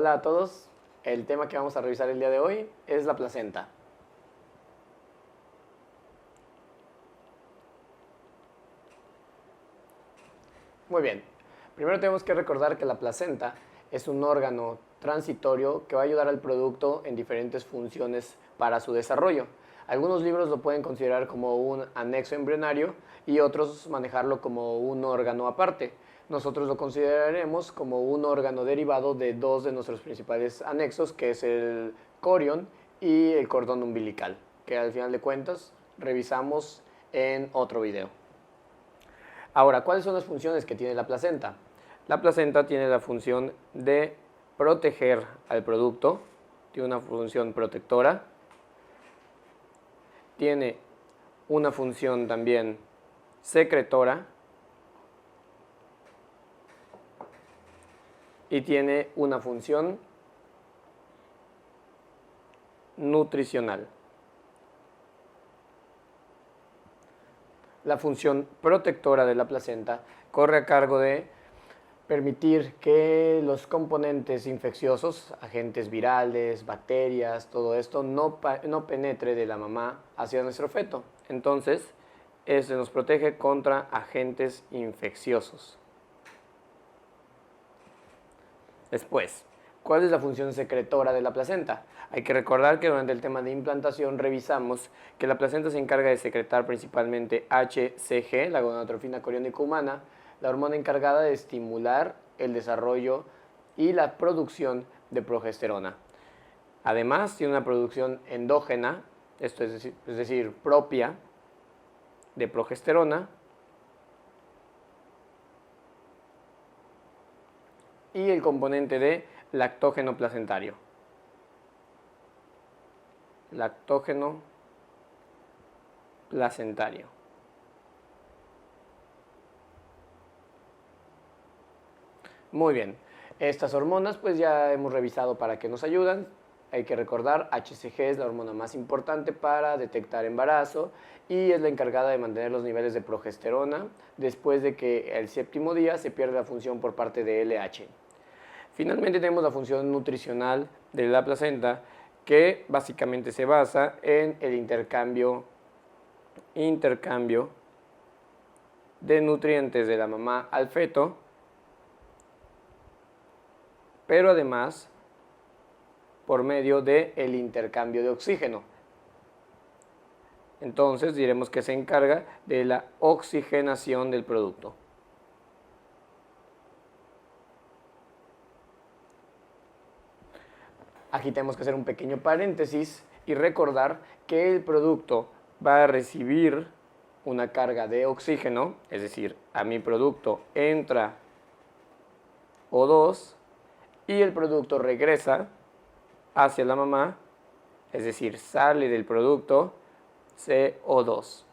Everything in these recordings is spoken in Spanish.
Hola a todos, el tema que vamos a revisar el día de hoy es la placenta. Muy bien, primero tenemos que recordar que la placenta es un órgano transitorio que va a ayudar al producto en diferentes funciones para su desarrollo. Algunos libros lo pueden considerar como un anexo embrionario y otros manejarlo como un órgano aparte. Nosotros lo consideraremos como un órgano derivado de dos de nuestros principales anexos, que es el corión y el cordón umbilical, que al final de cuentas revisamos en otro video. Ahora, ¿cuáles son las funciones que tiene la placenta? La placenta tiene la función de proteger al producto, tiene una función protectora, tiene una función también secretora y tiene una función nutricional. La función protectora de la placenta corre a cargo de permitir que los componentes infecciosos, agentes virales, bacterias, todo esto no penetre de la mamá hacia nuestro feto. Entonces, este nos protege contra agentes infecciosos. Después, ¿cuál es la función secretora de la placenta? Hay que recordar que durante el tema de implantación revisamos que la placenta se encarga de secretar principalmente HCG, la gonadotrofina coriónica humana, la hormona encargada de estimular el desarrollo y la producción de progesterona. Además, tiene una producción endógena, esto es decir, propia de progesterona, y el componente de lactógeno placentario. Lactógeno placentario. Muy bien, estas hormonas pues ya hemos revisado para qué nos ayudan. Hay que recordar, HCG es la hormona más importante para detectar embarazo y es la encargada de mantener los niveles de progesterona después de que el séptimo día se pierde la función por parte de LH. Finalmente tenemos la función nutricional de la placenta, que básicamente se basa en el intercambio de nutrientes de la mamá al feto, pero además por medio del intercambio de oxígeno. Entonces diremos que se encarga de la oxigenación del producto. Aquí tenemos que hacer un pequeño paréntesis y recordar que el producto va a recibir una carga de oxígeno, es decir, a mi producto entra O2 y el producto regresa hacia la mamá, es decir, sale del producto CO2.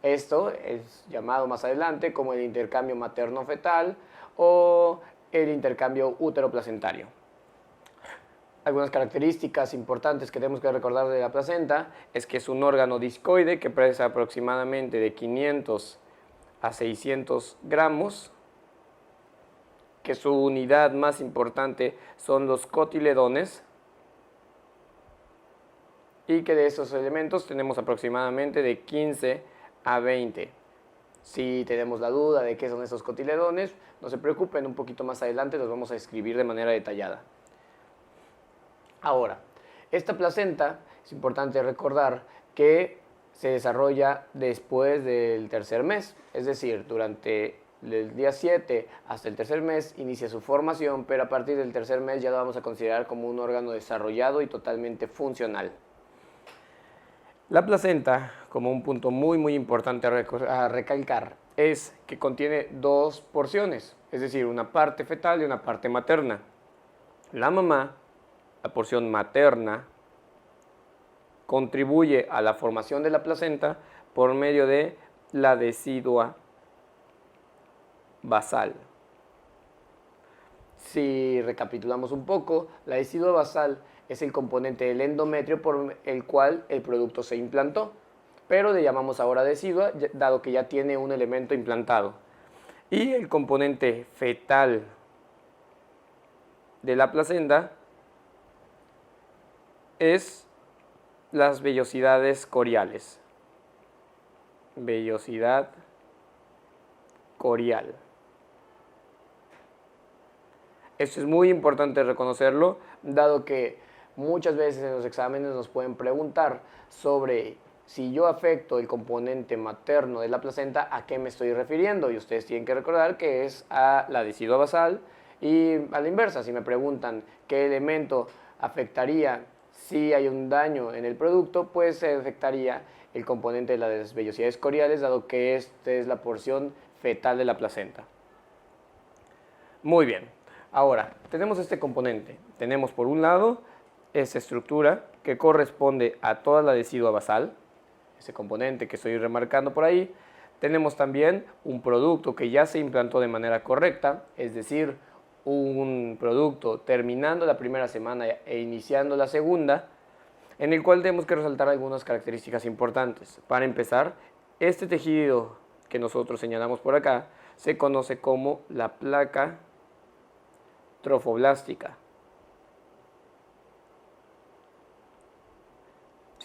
Esto es llamado más adelante como el intercambio materno-fetal o el intercambio útero-placentario. Algunas características importantes que tenemos que recordar de la placenta es que es un órgano discoide que pesa aproximadamente de 500 a 600 gramos, que su unidad más importante son los cotiledones y que de esos elementos tenemos aproximadamente de 15 a 20. Si tenemos la duda de qué son esos cotiledones, no se preocupen, un poquito más adelante los vamos a escribir de manera detallada. Ahora, esta placenta es importante recordar que se desarrolla después del tercer mes, es decir, durante el día 7 hasta el tercer mes inicia su formación, pero a partir del tercer mes ya lo vamos a considerar como un órgano desarrollado y totalmente funcional. La placenta, como un punto muy importante a recalcar, es que contiene dos porciones, es decir, una parte fetal y una parte materna. La mamá, la porción materna, contribuye a la formación de la placenta por medio de la decidua basal. Si recapitulamos un poco, la decidua basal es el componente del endometrio por el cual el producto se implantó, pero le llamamos ahora decidua dado que ya tiene un elemento implantado. Y el componente fetal de la placenta es las vellosidades coriales. Vellosidad corial. Esto es muy importante reconocerlo, dado que muchas veces en los exámenes nos pueden preguntar sobre si yo afecto el componente materno de la placenta, ¿a qué me estoy refiriendo? Y ustedes tienen que recordar que es a la decidua basal, y a la inversa, si me preguntan qué elemento afectaría si hay un daño en el producto, pues se afectaría el componente de las vellosidades coriales, dado que esta es la porción fetal de la placenta. Muy bien. Ahora, tenemos este componente. Tenemos por un lado esa estructura que corresponde a toda la decidua basal, ese componente que estoy remarcando por ahí. Tenemos también un producto que ya se implantó de manera correcta, es decir, un producto terminando la primera semana e iniciando la segunda, en el cual tenemos que resaltar algunas características importantes. Para empezar, este tejido que nosotros señalamos por acá se conoce como la placa trofoblástica.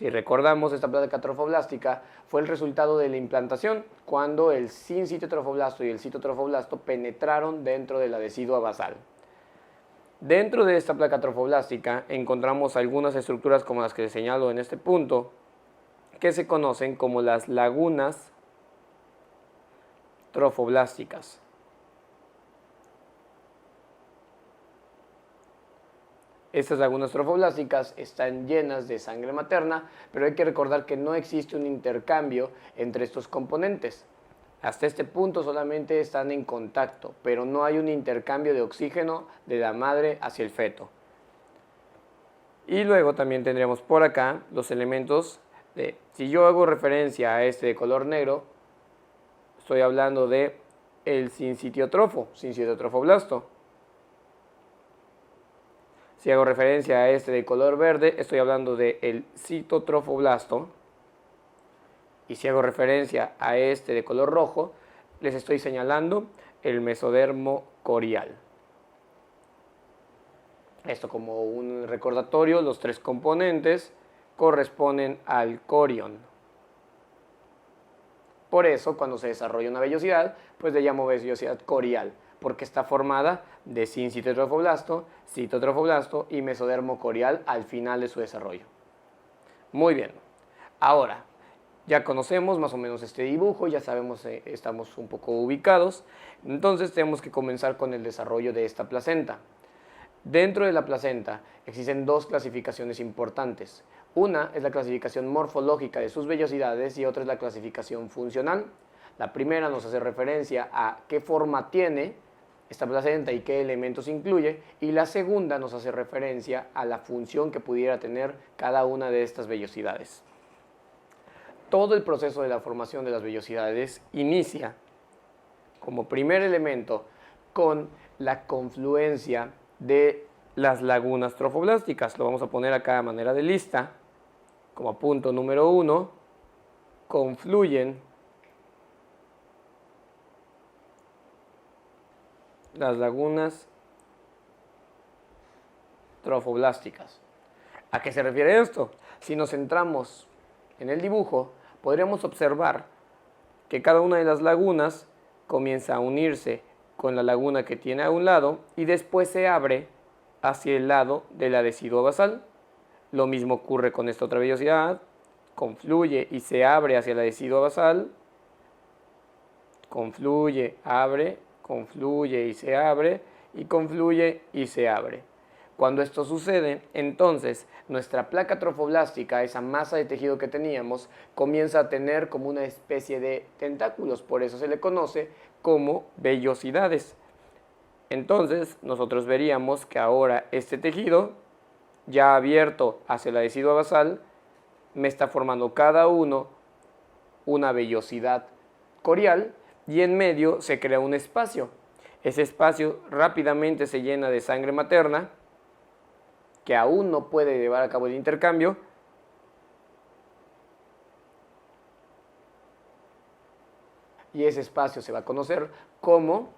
Si recordamos, esta placa trofoblástica fue el resultado de la implantación, cuando el sinsitio trofoblasto y el citotrofoblasto penetraron dentro de la decidua basal. Dentro de esta placa trofoblástica encontramos algunas estructuras como las que señalo en este punto, que se conocen como las lagunas trofoblásticas. Estas lagunas trofoblásticas están llenas de sangre materna, pero hay que recordar que no existe un intercambio entre estos componentes. Hasta este punto solamente están en contacto, pero no hay un intercambio de oxígeno de la madre hacia el feto. Y luego también tendríamos por acá los elementos de, si yo hago referencia a este de color negro, estoy hablando de el sinsitiotrofoblasto. Si hago referencia a este de color verde, estoy hablando del citotrofoblasto. Y si hago referencia a este de color rojo, les estoy señalando el mesodermo corial. Esto como un recordatorio, los tres componentes corresponden al corion. Por eso, cuando se desarrolla una vellosidad, pues le llamo vellosidad corial, porque está formada de sinsitiotrofoblasto, citotrofoblasto y mesodermo corial al final de su desarrollo. Muy bien. Ahora, ya conocemos más o menos este dibujo, ya sabemos, estamos un poco ubicados, entonces tenemos que comenzar con el desarrollo de esta placenta. Dentro de la placenta existen dos clasificaciones importantes. Una es la clasificación morfológica de sus vellosidades y otra es la clasificación funcional. La primera nos hace referencia a qué forma tiene esta placenta y qué elementos incluye, y la segunda nos hace referencia a la función que pudiera tener cada una de estas vellosidades. Todo el proceso de la formación de las vellosidades inicia como primer elemento con la confluencia de las lagunas trofoblásticas. Lo vamos a poner acá a manera de lista. Como punto número 1, confluyen las lagunas trofoblásticas. ¿A qué se refiere esto? Si nos centramos en el dibujo, podríamos observar que cada una de las lagunas comienza a unirse con la laguna que tiene a un lado y después se abre hacia el lado de la decidua basal. Lo mismo ocurre con esta otra vellosidad, confluye y se abre hacia la decidua basal, confluye, abre, confluye y se abre, y confluye y se abre. Cuando esto sucede, entonces nuestra placa trofoblástica, esa masa de tejido que teníamos, comienza a tener como una especie de tentáculos, por eso se le conoce como vellosidades. Entonces nosotros veríamos que ahora este tejido, ya abierto hacia la decidua basal, me está formando cada uno una vellosidad corial y en medio se crea un espacio. Ese espacio rápidamente se llena de sangre materna, que aún no puede llevar a cabo el intercambio, y ese espacio se va a conocer como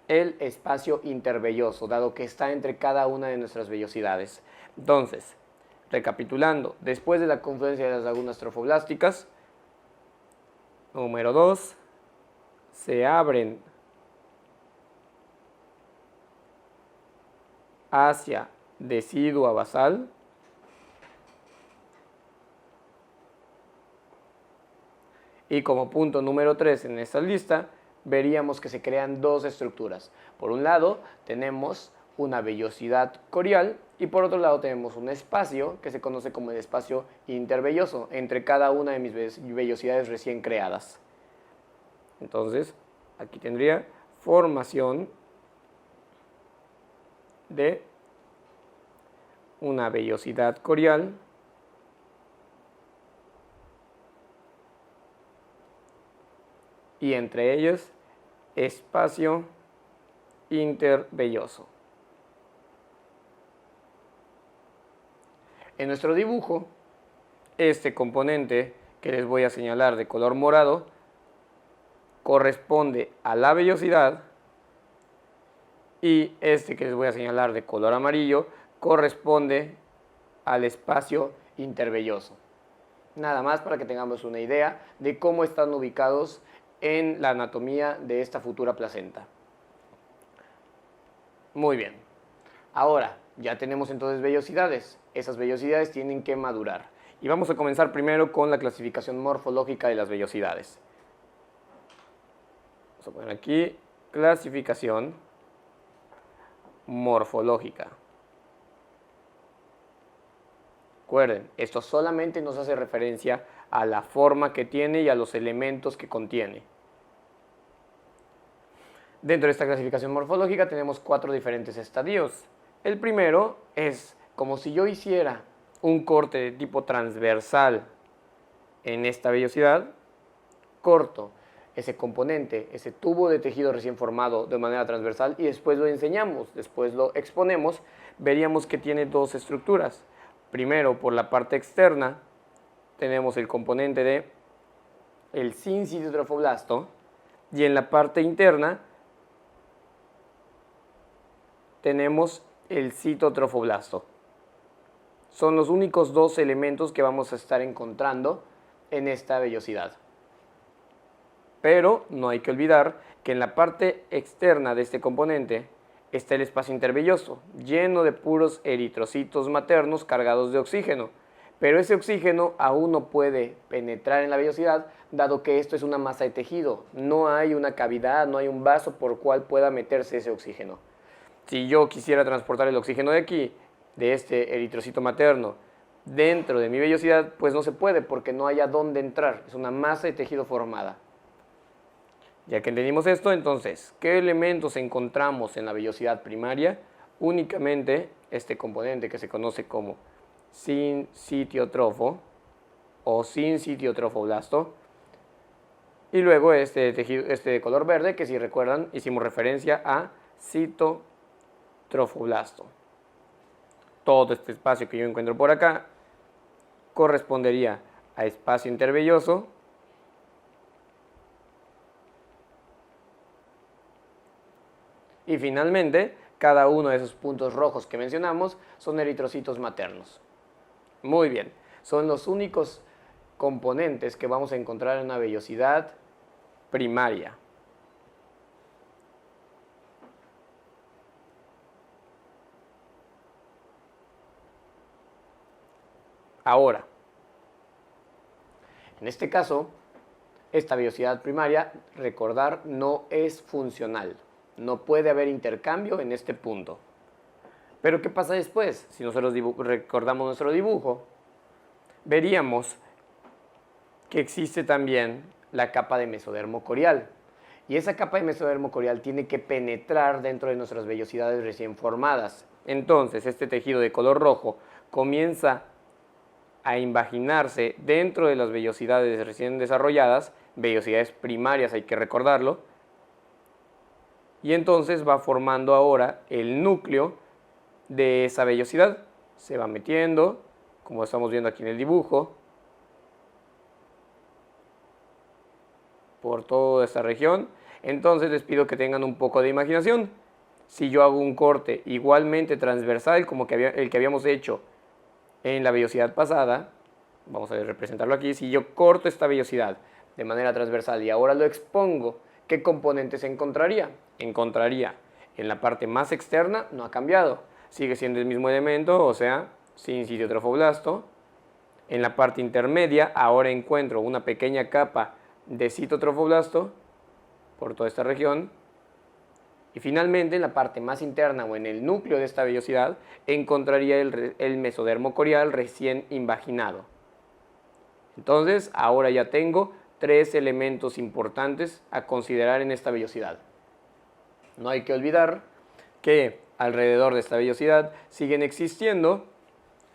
el espacio intervelloso, dado que está entre cada una de nuestras vellosidades. Entonces, recapitulando, después de la confluencia de las lagunas trofoblásticas, número 2, se abren hacia decidua basal, y como punto número 3 en esta lista, veríamos que se crean dos estructuras. Por un lado, tenemos una vellosidad corial y por otro lado tenemos un espacio que se conoce como el espacio intervelloso entre cada una de mis vellosidades recién creadas. Entonces, aquí tendría formación de una vellosidad corial y entre ellos espacio intervelloso. En nuestro dibujo, este componente que les voy a señalar de color morado corresponde a la vellosidad y este que les voy a señalar de color amarillo corresponde al espacio intervelloso. Nada más para que tengamos una idea de cómo están ubicados en la anatomía de esta futura placenta. Muy bien. Ahora, ya tenemos entonces vellosidades. Esas vellosidades tienen que madurar. Y vamos a comenzar primero con la clasificación morfológica de las vellosidades. Vamos a poner aquí clasificación morfológica. Recuerden, esto solamente nos hace referencia a la forma que tiene y a los elementos que contiene. Dentro de esta clasificación morfológica tenemos 4 diferentes estadios. El primero es como si yo hiciera un corte de tipo transversal en esta vellosidad, corto ese componente, ese tubo de tejido recién formado de manera transversal y después lo enseñamos, después lo exponemos, veríamos que tiene dos estructuras. Primero, por la parte externa, tenemos el componente de el sincitio trofoblasto y en la parte interna tenemos el citotrofoblasto. Son los únicos dos elementos que vamos a estar encontrando en esta vellosidad. Pero no hay que olvidar que en la parte externa de este componente está el espacio intervelloso, lleno de puros eritrocitos maternos cargados de oxígeno. Pero ese oxígeno aún no puede penetrar en la vellosidad, dado que esto es una masa de tejido. No hay una cavidad, no hay un vaso por el cual pueda meterse ese oxígeno. Si yo quisiera transportar el oxígeno de aquí, de este eritrocito materno, dentro de mi vellosidad, pues no se puede porque no hay a dónde entrar. Es una masa de tejido formada. Ya que entendimos esto, entonces, ¿qué elementos encontramos en la vellosidad primaria? Únicamente este componente que se conoce como sincitiotrofo o sincitiotrofoblasto. Y luego este tejido, este de color verde, que si recuerdan, hicimos referencia a citotrofoblasto. Todo este espacio que yo encuentro por acá correspondería a espacio intervelloso y finalmente cada uno de esos puntos rojos que mencionamos son eritrocitos maternos. Muy bien, son los únicos componentes que vamos a encontrar en una vellosidad primaria. Ahora, en este caso, esta vellosidad primaria, recordar, no es funcional. No puede haber intercambio en este punto. Pero ¿qué pasa después? Si nosotros recordamos nuestro dibujo, veríamos que existe también la capa de mesodermo corial. Y esa capa de mesodermo corial tiene que penetrar dentro de nuestras vellosidades recién formadas. Entonces, este tejido de color rojo comienza a invaginarse dentro de las vellosidades recién desarrolladas, vellosidades primarias, hay que recordarlo, y entonces va formando ahora el núcleo de esa vellosidad. Se va metiendo, como estamos viendo aquí en el dibujo, por toda esta región, Entonces les pido que tengan un poco de imaginación. Si yo hago un corte igualmente transversal como el que habíamos hecho en la vellosidad pasada, vamos a representarlo aquí, si yo corto esta vellosidad de manera transversal y ahora lo expongo, ¿qué componente se encontraría? Encontraría en la parte más externa, no ha cambiado, sigue siendo el mismo elemento, o sea, sin sitio trofoblasto. En la parte intermedia ahora encuentro una pequeña capa de citotrofoblasto por toda esta región. Y finalmente en la parte más interna o en el núcleo de esta vellosidad encontraría el mesodermo corial recién invaginado. Entonces ahora ya tengo 3 elementos importantes a considerar en esta vellosidad. No hay que olvidar que alrededor de esta vellosidad siguen existiendo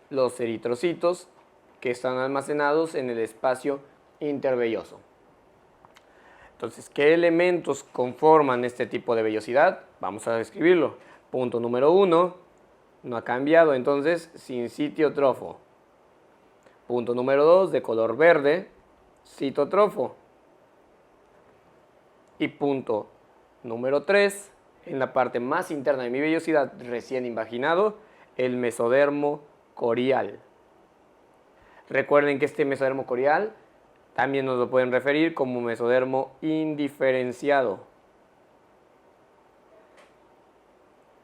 los eritrocitos que están almacenados en el espacio intervelloso. Entonces, ¿qué elementos conforman este tipo de vellosidad? Vamos a describirlo. Punto número 1, no ha cambiado, entonces sin citiotrofo. Punto número 2, de color verde, citotrofo. Y punto número 3, en la parte más interna de mi vellosidad recién invaginado, el mesodermo corial. Recuerden que este mesodermo corial también nos lo pueden referir como mesodermo indiferenciado,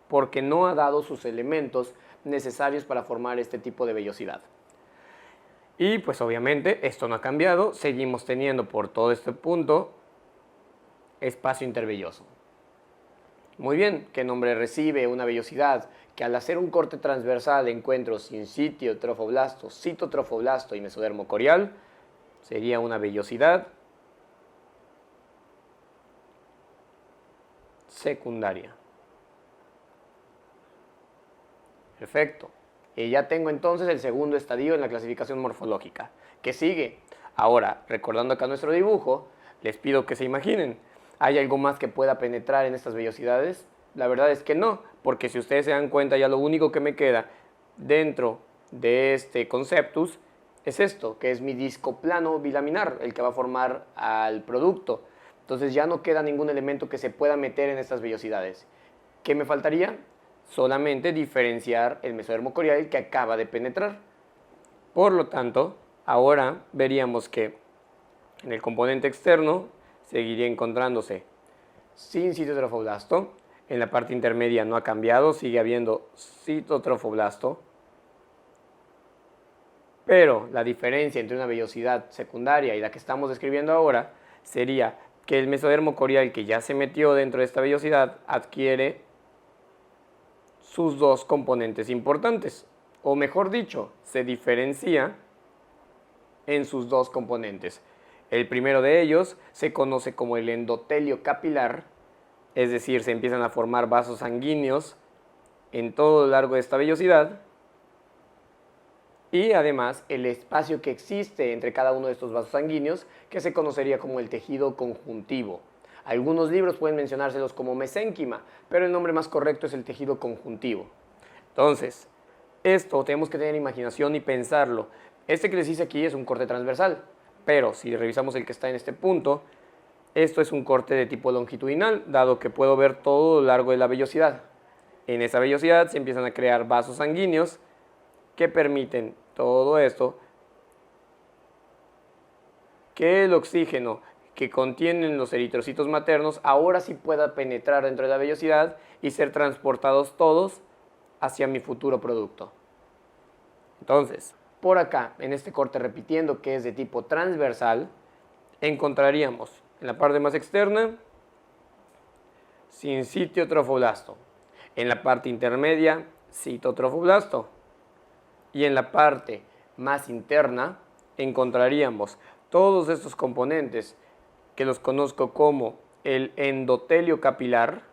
porque no ha dado sus elementos necesarios para formar este tipo de vellosidad. Y pues obviamente esto no ha cambiado, seguimos teniendo por todo este punto espacio intervelloso. Muy bien, ¿qué nombre recibe una vellosidad que al hacer un corte transversal encuentro sin sitio trofoblasto, citotrofoblasto y mesodermo corial? Sería una vellosidad secundaria. Perfecto. Y ya tengo entonces el segundo estadio en la clasificación morfológica. ¿Qué sigue? Ahora, recordando acá nuestro dibujo, les pido que se imaginen. ¿Hay algo más que pueda penetrar en estas vellosidades? La verdad es que no, porque si ustedes se dan cuenta, ya lo único que me queda dentro de este conceptus es esto, que es mi disco plano bilaminar, el que va a formar al producto. Entonces ya no queda ningún elemento que se pueda meter en estas vellosidades. ¿Qué me faltaría? Solamente diferenciar el mesodermo corial que acaba de penetrar. Por lo tanto, ahora veríamos que en el componente externo seguiría encontrándose sin citotrofoblasto. En la parte intermedia no ha cambiado, sigue habiendo citotrofoblasto. Pero la diferencia entre una vellosidad secundaria y la que estamos describiendo ahora sería que el mesodermo corial que ya se metió dentro de esta vellosidad adquiere sus 2 componentes importantes, o mejor dicho, se diferencia en sus 2 componentes. El primero de ellos se conoce como el endotelio capilar, es decir, se empiezan a formar vasos sanguíneos en todo lo largo de esta vellosidad, y además el espacio que existe entre cada uno de estos vasos sanguíneos, que se conocería como el tejido conjuntivo. Algunos libros pueden mencionárselos como mesénquima, pero el nombre más correcto es el tejido conjuntivo. Entonces, esto tenemos que tener imaginación y pensarlo. Este que les hice aquí es un corte transversal, pero si revisamos el que está en este punto, esto es un corte de tipo longitudinal, dado que puedo ver todo lo largo de la vellosidad. En esa vellosidad se empiezan a crear vasos sanguíneos que permiten todo esto, que el oxígeno que contienen los eritrocitos maternos ahora sí pueda penetrar dentro de la vellosidad y ser transportados todos hacia mi futuro producto. Entonces, por acá, en este corte repitiendo que es de tipo transversal, encontraríamos en la parte más externa sin sitio trofoblasto, en la parte intermedia citotrofoblasto y en la parte más interna encontraríamos todos estos componentes que los conozco como el endotelio capilar,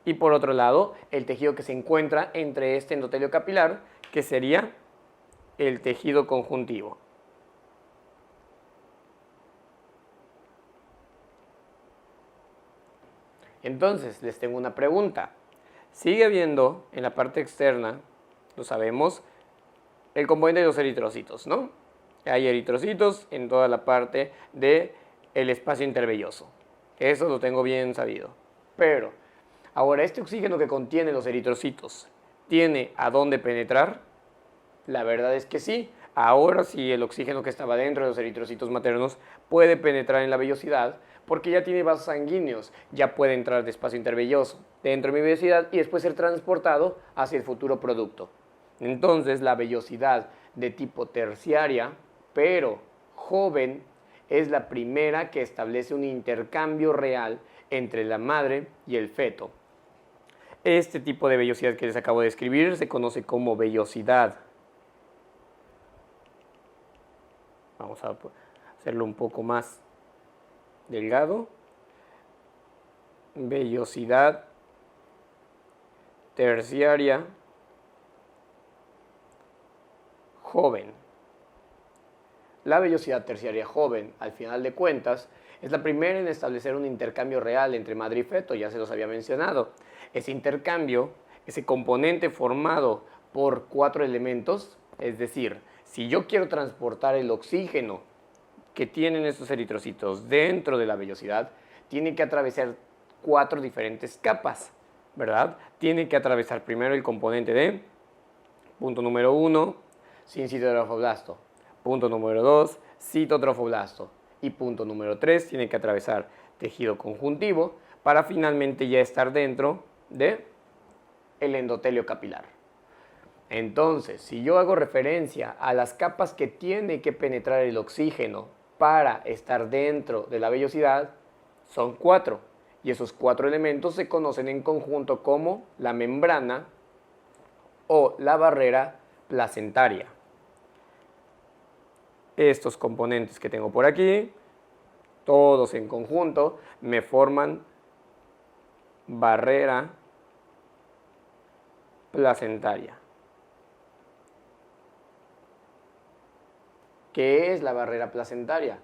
y por otro lado el tejido que se encuentra entre este endotelio capilar, que sería el tejido conjuntivo. Entonces les tengo una pregunta. Sigue habiendo en la parte externa, lo sabemos, el componente de los eritrocitos, ¿no? Hay eritrocitos en toda la parte del espacio intervelloso. Eso lo tengo bien sabido. Pero, ahora, este oxígeno que contiene los eritrocitos, ¿tiene a dónde penetrar? La verdad es que sí. Ahora sí, el oxígeno que estaba dentro de los eritrocitos maternos puede penetrar en la vellosidad porque ya tiene vasos sanguíneos, ya puede entrar de espacio intervelloso dentro de mi vellosidad y después ser transportado hacia el futuro producto. Entonces, la vellosidad de tipo terciaria, pero joven, es la primera que establece un intercambio real entre la madre y el feto. Este tipo de vellosidad que les acabo de describir se conoce como vellosidad. Vamos a hacerlo un poco más delgado. Vellosidad terciaria joven. La vellosidad terciaria joven, al final de cuentas, es la primera en establecer un intercambio real entre madre y feto, ya se los había mencionado. Ese intercambio, ese componente formado por 4 elementos, es decir, si yo quiero transportar el oxígeno que tienen estos eritrocitos dentro de la vellosidad, tiene que atravesar 4 diferentes capas, ¿verdad? Tiene que atravesar primero el componente de, punto número 1, sincitotrofoblasto. Punto número 2, citotrofoblasto. Y punto número 3, tiene que atravesar tejido conjuntivo para finalmente ya estar dentro de el endotelio capilar. Entonces, si yo hago referencia a las capas que tiene que penetrar el oxígeno para estar dentro de la vellosidad, son 4. Y esos 4 elementos se conocen en conjunto como la membrana o la barrera placentaria. Estos componentes que tengo por aquí, todos en conjunto, me forman barrera placentaria. ¿Qué es la barrera placentaria?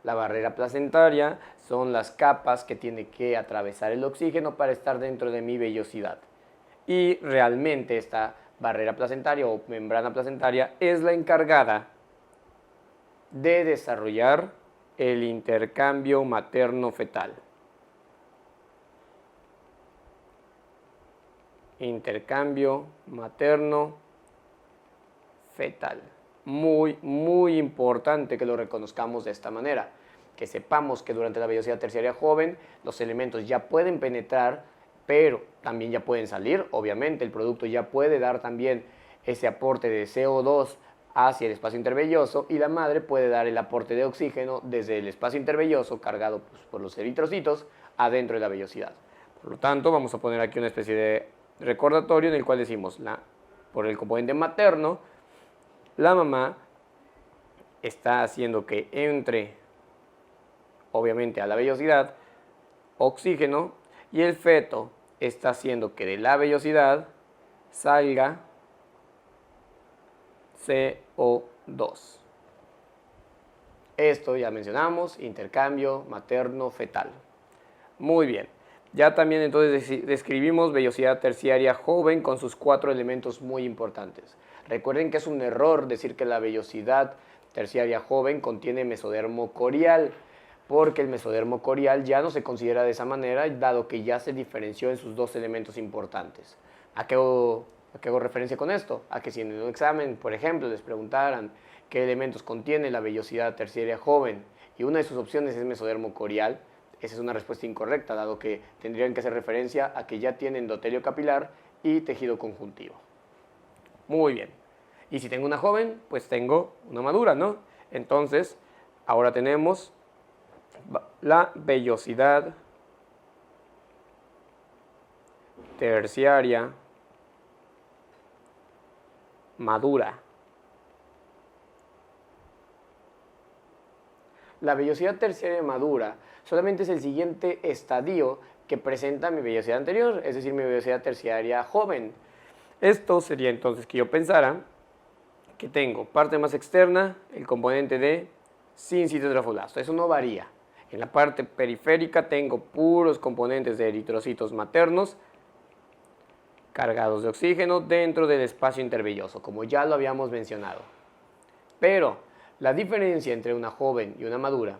La barrera placentaria son las capas que tiene que atravesar el oxígeno para estar dentro de mi vellosidad. Y realmente esta barrera placentaria o membrana placentaria es la encargada de desarrollar el intercambio materno-fetal. Intercambio materno-fetal. Muy, muy importante que lo reconozcamos de esta manera. Que sepamos que durante la vellosidad terciaria joven los elementos ya pueden penetrar, pero también ya pueden salir. Obviamente el producto ya puede dar también ese aporte de CO2 hacia el espacio intervelloso y la madre puede dar el aporte de oxígeno desde el espacio intervelloso cargado por los eritrocitos adentro de la vellosidad. Por lo tanto, vamos a poner aquí una especie de recordatorio en el cual decimos, por el componente materno, la mamá está haciendo que entre, obviamente, a la vellosidad oxígeno y el feto está haciendo que de la vellosidad salga CO2. Esto ya mencionamos, intercambio materno-fetal. Muy bien. Ya también entonces describimos vellosidad terciaria joven con sus 4 elementos muy importantes. Recuerden que es un error decir que la vellosidad terciaria joven contiene mesodermo corial, porque el mesodermo corial ya no se considera de esa manera, dado que ya se diferenció en sus 2 elementos importantes. ¿A qué hago referencia con esto? A que si en un examen, por ejemplo, les preguntaran qué elementos contiene la vellosidad terciaria joven y una de sus opciones es mesodermo corial, esa es una respuesta incorrecta, dado que tendrían que hacer referencia a que ya tiene endotelio capilar y tejido conjuntivo. Muy bien. Y si tengo una joven, pues tengo una madura, ¿no? Entonces, ahora tenemos la vellosidad terciaria madura. La vellosidad terciaria madura solamente es el siguiente estadio que presenta mi vellosidad anterior, es decir, mi vellosidad terciaria joven. Esto sería entonces que yo pensara que tengo parte más externa, el componente de sincitotrofoblasto. Eso no varía. En la parte periférica tengo puros componentes de eritrocitos maternos cargados de oxígeno dentro del espacio intervelloso, como ya lo habíamos mencionado. Pero la diferencia entre una joven y una madura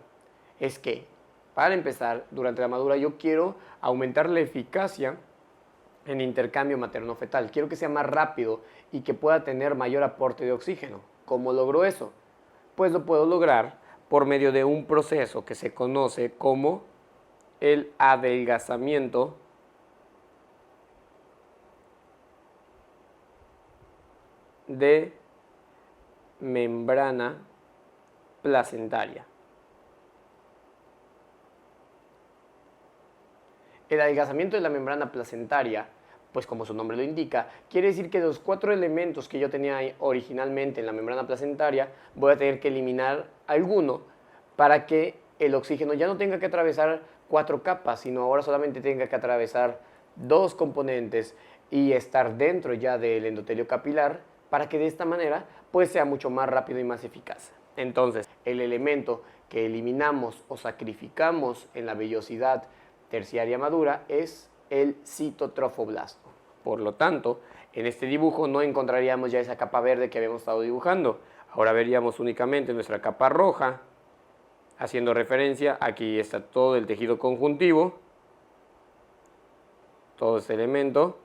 es que, para empezar, durante la madura yo quiero aumentar la eficacia en intercambio materno-fetal. Quiero que sea más rápido y que pueda tener mayor aporte de oxígeno. ¿Cómo logro eso? Pues lo puedo lograr por medio de un proceso que se conoce como el adelgazamiento de membrana placentaria. El adelgazamiento de la membrana placentaria, pues como su nombre lo indica, quiere decir que los 4 elementos que yo tenía originalmente en la membrana placentaria, voy a tener que eliminar alguno para que el oxígeno ya no tenga que atravesar 4 capas, sino ahora solamente tenga que atravesar 2 componentes y estar dentro ya del endotelio capilar, para que de esta manera pues sea mucho más rápido y más eficaz. Entonces, el elemento que eliminamos o sacrificamos en la vellosidad terciaria madura es el citotrofoblasto. Por lo tanto, en este dibujo no encontraríamos ya esa capa verde que habíamos estado dibujando. Ahora veríamos únicamente nuestra capa roja, haciendo referencia, aquí está todo el tejido conjuntivo, todo este elemento,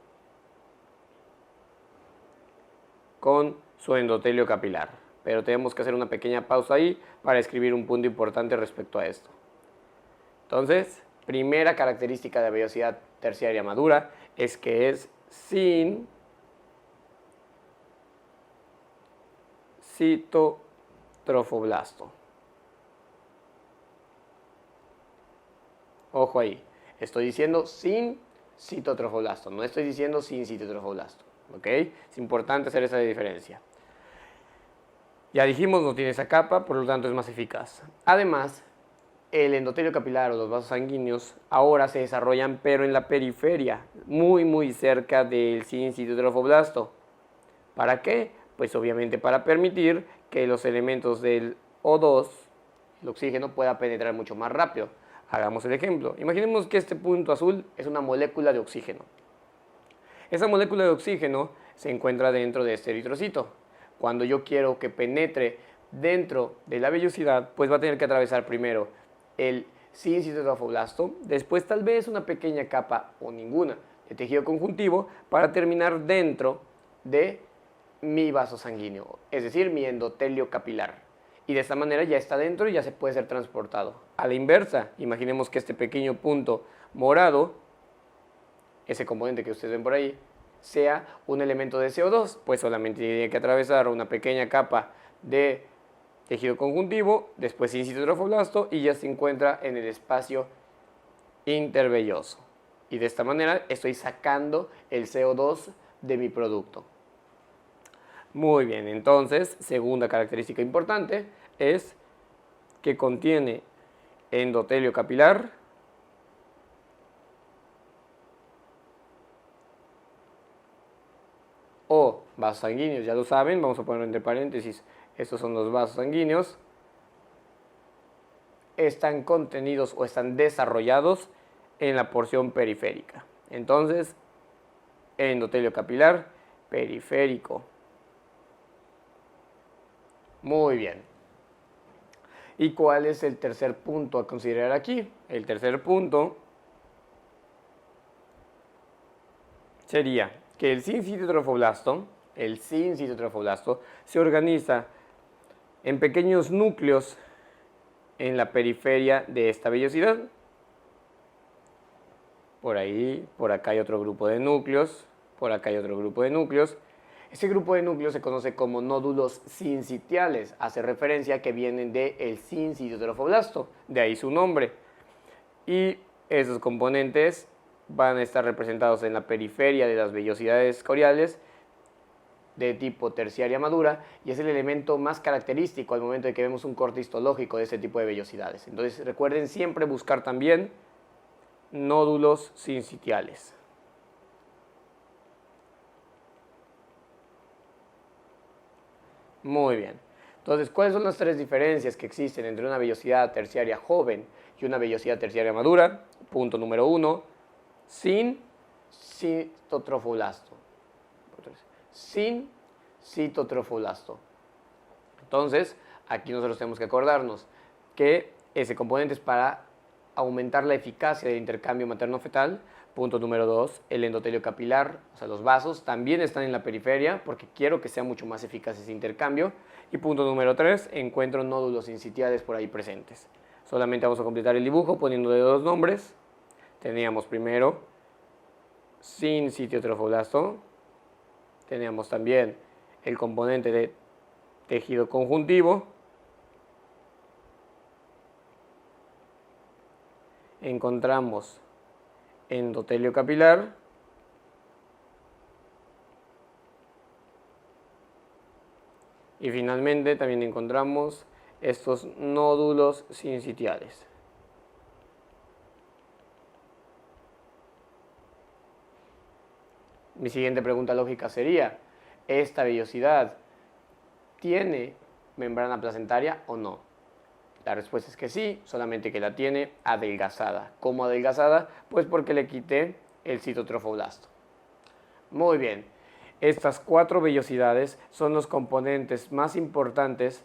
con su endotelio capilar. Pero tenemos que hacer una pequeña pausa ahí para escribir un punto importante respecto a esto. Entonces, primera característica de la vellosidad terciaria madura es que es sin citotrofoblasto. Ojo ahí, estoy diciendo sin citotrofoblasto, no estoy diciendo sin citotrofoblasto. ¿Ok? Es importante hacer esa diferencia. Ya dijimos, no tiene esa capa, por lo tanto es más eficaz. Además, el endotelio capilar o los vasos sanguíneos ahora se desarrollan pero en la periferia, muy cerca del sin citotrofoblasto. ¿Para qué? Pues obviamente para permitir que los elementos del O2, el oxígeno, pueda penetrar mucho más rápido. Hagamos el ejemplo. Imaginemos que este punto azul es una molécula de oxígeno. Esa molécula de oxígeno se encuentra dentro de este eritrocito. Cuando yo quiero que penetre dentro de la vellosidad, pues va a tener que atravesar primero el sin citotrofoblasto, después tal vez una pequeña capa o ninguna de tejido conjuntivo para terminar dentro de mi vaso sanguíneo, es decir, mi endotelio capilar. Y de esta manera ya está dentro y ya se puede ser transportado. A la inversa, imaginemos que este pequeño punto morado, ese componente que ustedes ven por ahí, sea un elemento de CO2, pues solamente tiene que atravesar una pequeña capa de tejido conjuntivo, después sin citotrofoblasto y ya se encuentra en el espacio intervelloso. Y de esta manera estoy sacando el CO2 de mi producto. Muy bien, entonces, segunda característica importante es que contiene endotelio capilar o vasos sanguíneos, ya lo saben, vamos a poner entre paréntesis, estos son los vasos sanguíneos, están contenidos o están desarrollados en la porción periférica. Entonces, endotelio capilar periférico. Muy bien. ¿Y cuál es el tercer punto a considerar aquí? El tercer punto sería que el sin citotrofoblasto se organiza en pequeños núcleos en la periferia de esta vellosidad. Por ahí, por acá hay otro grupo de núcleos, por acá hay otro grupo de núcleos. Este grupo de núcleos se conoce como nódulos sincitiales, hace referencia a que vienen del sin citotrofoblasto, de ahí su nombre. Y esos componentes van a estar representados en la periferia de las vellosidades coriales de tipo terciaria madura y es el elemento más característico al momento de que vemos un corte histológico de este tipo de vellosidades. Entonces recuerden siempre buscar también nódulos sincitiales. Muy bien. Entonces, ¿cuáles son las tres diferencias que existen entre una vellosidad terciaria joven y una vellosidad terciaria madura? Punto número 1, sin citotrofoblasto. Sin citotrofoblasto. Entonces, aquí nosotros tenemos que acordarnos que ese componente es para aumentar la eficacia del intercambio materno-fetal. Punto número 2, el endotelio capilar, o sea, los vasos, también están en la periferia porque quiero que sea mucho más eficaz ese intercambio. Y punto número 3, encuentro nódulos sincitiales por ahí presentes. Solamente vamos a completar el dibujo poniéndole dos nombres. Teníamos primero sincitiotrofoblasto. Teníamos también el componente de tejido conjuntivo. Encontramos endotelio capilar. Y finalmente también encontramos estos nódulos sincitiales. Mi siguiente pregunta lógica sería, ¿esta vellosidad tiene membrana placentaria o no? La respuesta es que sí, solamente que la tiene adelgazada. ¿Cómo adelgazada? Pues porque le quité el citotrofoblasto. Muy bien, estas 4 vellosidades son los componentes más importantes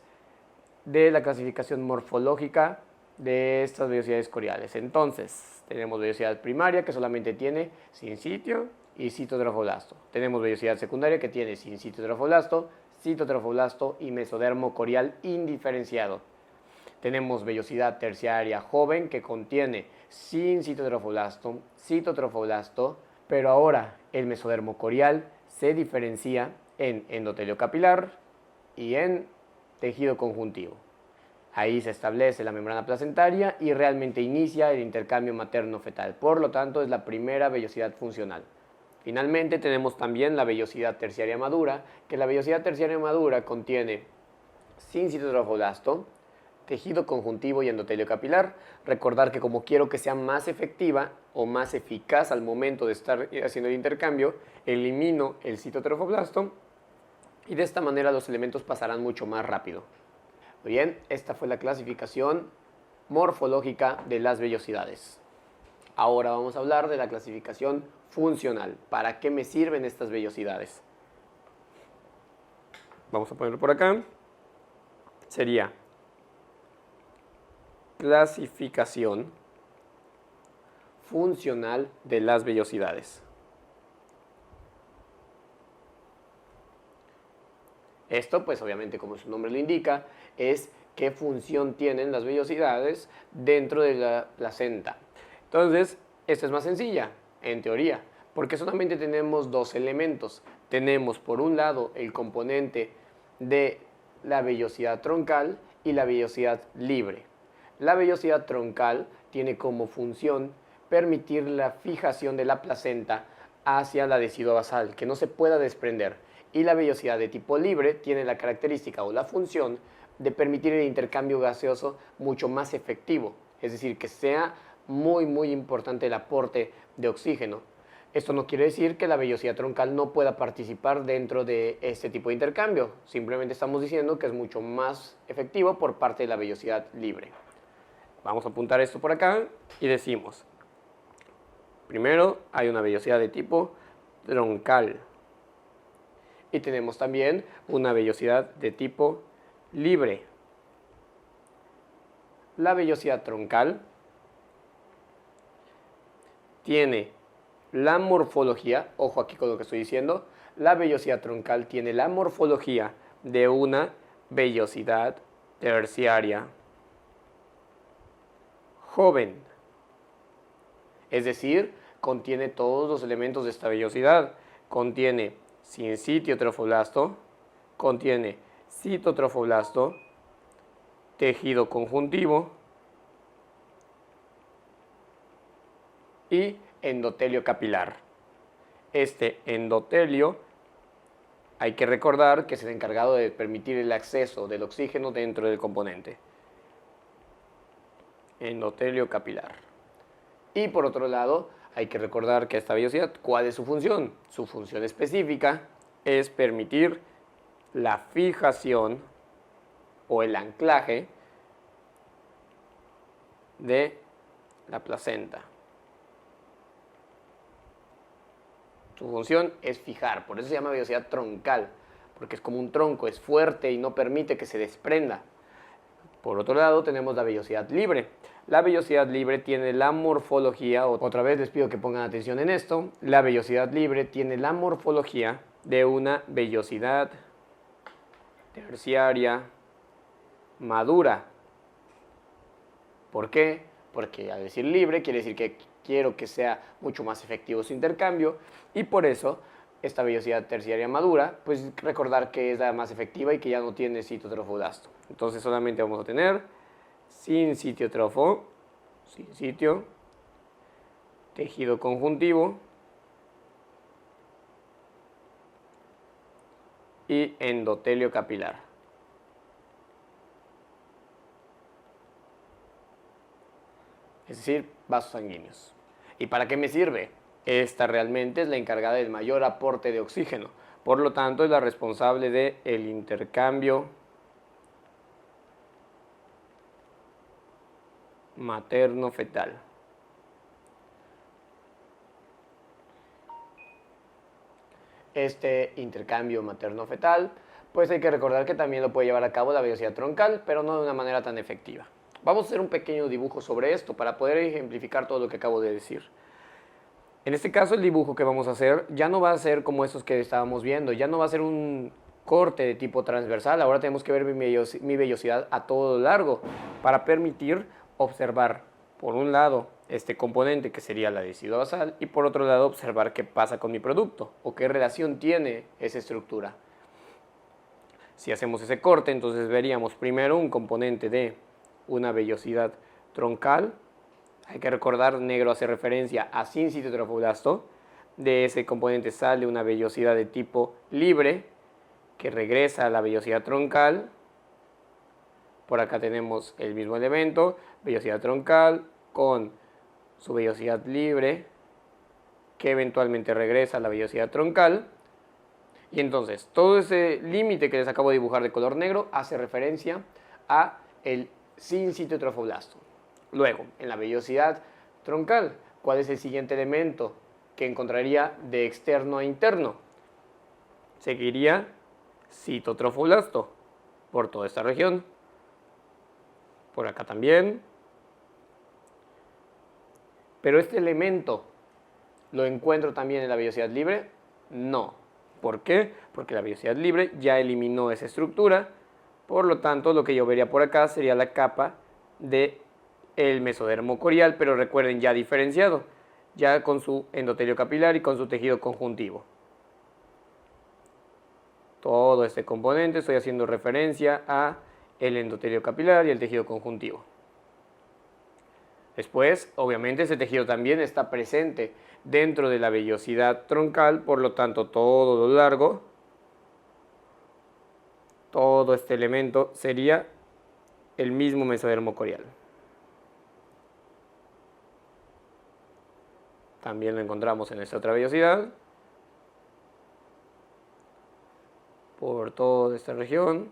de la clasificación morfológica de estas vellosidades coriales. Entonces, tenemos vellosidad primaria que solamente tiene sincitio y citotrofoblasto. Tenemos vellosidad secundaria que tiene sincitiotrofoblasto, citotrofoblasto y mesodermo corial indiferenciado. Tenemos vellosidad terciaria joven que contiene sincitiotrofoblasto, citotrofoblasto, pero ahora el mesodermo corial se diferencia en endotelio capilar y en tejido conjuntivo. Ahí se establece la membrana placentaria y realmente inicia el intercambio materno-fetal. Por lo tanto, es la primera vellosidad funcional. Finalmente, tenemos también la vellosidad terciaria madura, que la vellosidad terciaria madura contiene sincitiotrofoblasto, tejido conjuntivo y endotelio capilar. Recordar que como quiero que sea más efectiva o más eficaz al momento de estar haciendo el intercambio, elimino el citotrofoblasto y de esta manera los elementos pasarán mucho más rápido. Muy bien, esta fue la clasificación morfológica de las vellosidades. Ahora vamos a hablar de la clasificación funcional. ¿Para qué me sirven estas vellosidades? Vamos a ponerlo por acá. Sería clasificación funcional de las vellosidades. Esto, pues obviamente, como su nombre lo indica, es qué función tienen las vellosidades dentro de la placenta. Entonces, esta es más sencilla, en teoría, porque solamente tenemos dos elementos. Tenemos, por un lado, el componente de la vellosidad troncal y la vellosidad libre. La vellosidad troncal tiene como función permitir la fijación de la placenta hacia la decidua basal, que no se pueda desprender. Y la vellosidad de tipo libre tiene la característica o la función de permitir el intercambio gaseoso mucho más efectivo, es decir, que sea muy importante el aporte de oxígeno. Esto no quiere decir que la vellosidad troncal no pueda participar dentro de este tipo de intercambio, simplemente estamos diciendo que es mucho más efectivo por parte de la vellosidad libre. Vamos a apuntar esto por acá y decimos, primero hay una vellosidad de tipo troncal y tenemos también una vellosidad de tipo libre. La vellosidad troncal tiene la morfología, ojo aquí con lo que estoy diciendo, la vellosidad troncal tiene la morfología de una vellosidad terciaria joven. Es decir, contiene todos los elementos de esta vellosidad. Contiene sincitiotrofoblasto, contiene citotrofoblasto, tejido conjuntivo y endotelio capilar. Este endotelio hay que recordar que es el encargado de permitir el acceso del oxígeno dentro del componente. Endotelio capilar. Y por otro lado, hay que recordar que esta vellosidad, ¿cuál es su función? Su función específica es permitir la fijación o el anclaje de la placenta. Su función es fijar, por eso se llama vellosidad troncal, porque es como un tronco, es fuerte y no permite que se desprenda. Por otro lado, tenemos la vellosidad libre. La vellosidad libre tiene la morfología, otra vez les pido que pongan atención en esto, la vellosidad libre tiene la morfología de una vellosidad terciaria madura. ¿Por qué? Porque al decir libre quiere decir que quiero que sea mucho más efectivo su intercambio y por eso esta vellosidad terciaria madura, pues recordar que es la más efectiva y que ya no tiene citotrofoblasto. Entonces solamente vamos a tener sin sitio trofo, sin sitio, tejido conjuntivo y endotelio capilar. Es decir, vasos sanguíneos. ¿Y para qué me sirve? Esta realmente es la encargada del mayor aporte de oxígeno, por lo tanto es la responsable del intercambio materno-fetal. Este intercambio materno-fetal, pues hay que recordar que también lo puede llevar a cabo la vellosidad troncal, pero no de una manera tan efectiva. Vamos a hacer un pequeño dibujo sobre esto para poder ejemplificar todo lo que acabo de decir. En este caso el dibujo que vamos a hacer ya no va a ser como esos que estábamos viendo, ya no va a ser un corte de tipo transversal, ahora tenemos que ver mi vellosidad a todo lo largo para permitir observar por un lado este componente que sería la decidua basal y por otro lado observar qué pasa con mi producto o qué relación tiene esa estructura. Si hacemos ese corte, entonces veríamos primero un componente de una vellosidad troncal. Hay que recordar, negro hace referencia a sin citotrofoblasto. De ese componente sale una vellosidad de tipo libre que regresa a la vellosidad troncal. Por acá tenemos el mismo elemento, vellosidad troncal con su vellosidad libre que eventualmente regresa a la vellosidad troncal. Y entonces, todo ese límite que les acabo de dibujar de color negro hace referencia a el sin citotrofoblasto. Luego, en la vellosidad troncal, ¿cuál es el siguiente elemento que encontraría de externo a interno? Seguiría citotrofoblasto por toda esta región. Por acá también. Pero este elemento, ¿lo encuentro también en la vellosidad libre? No. ¿Por qué? Porque la vellosidad libre ya eliminó esa estructura. Por lo tanto, lo que yo vería por acá sería la capa de el mesodermo corial, pero recuerden ya diferenciado, ya con su endotelio capilar y con su tejido conjuntivo. Todo este componente estoy haciendo referencia a el endotelio capilar y el tejido conjuntivo. Después, obviamente, ese tejido también está presente dentro de la vellosidad troncal, por lo tanto, todo lo largo, todo este elemento sería el mismo mesodermo corial. También lo encontramos en esta otra vellosidad, por toda esta región.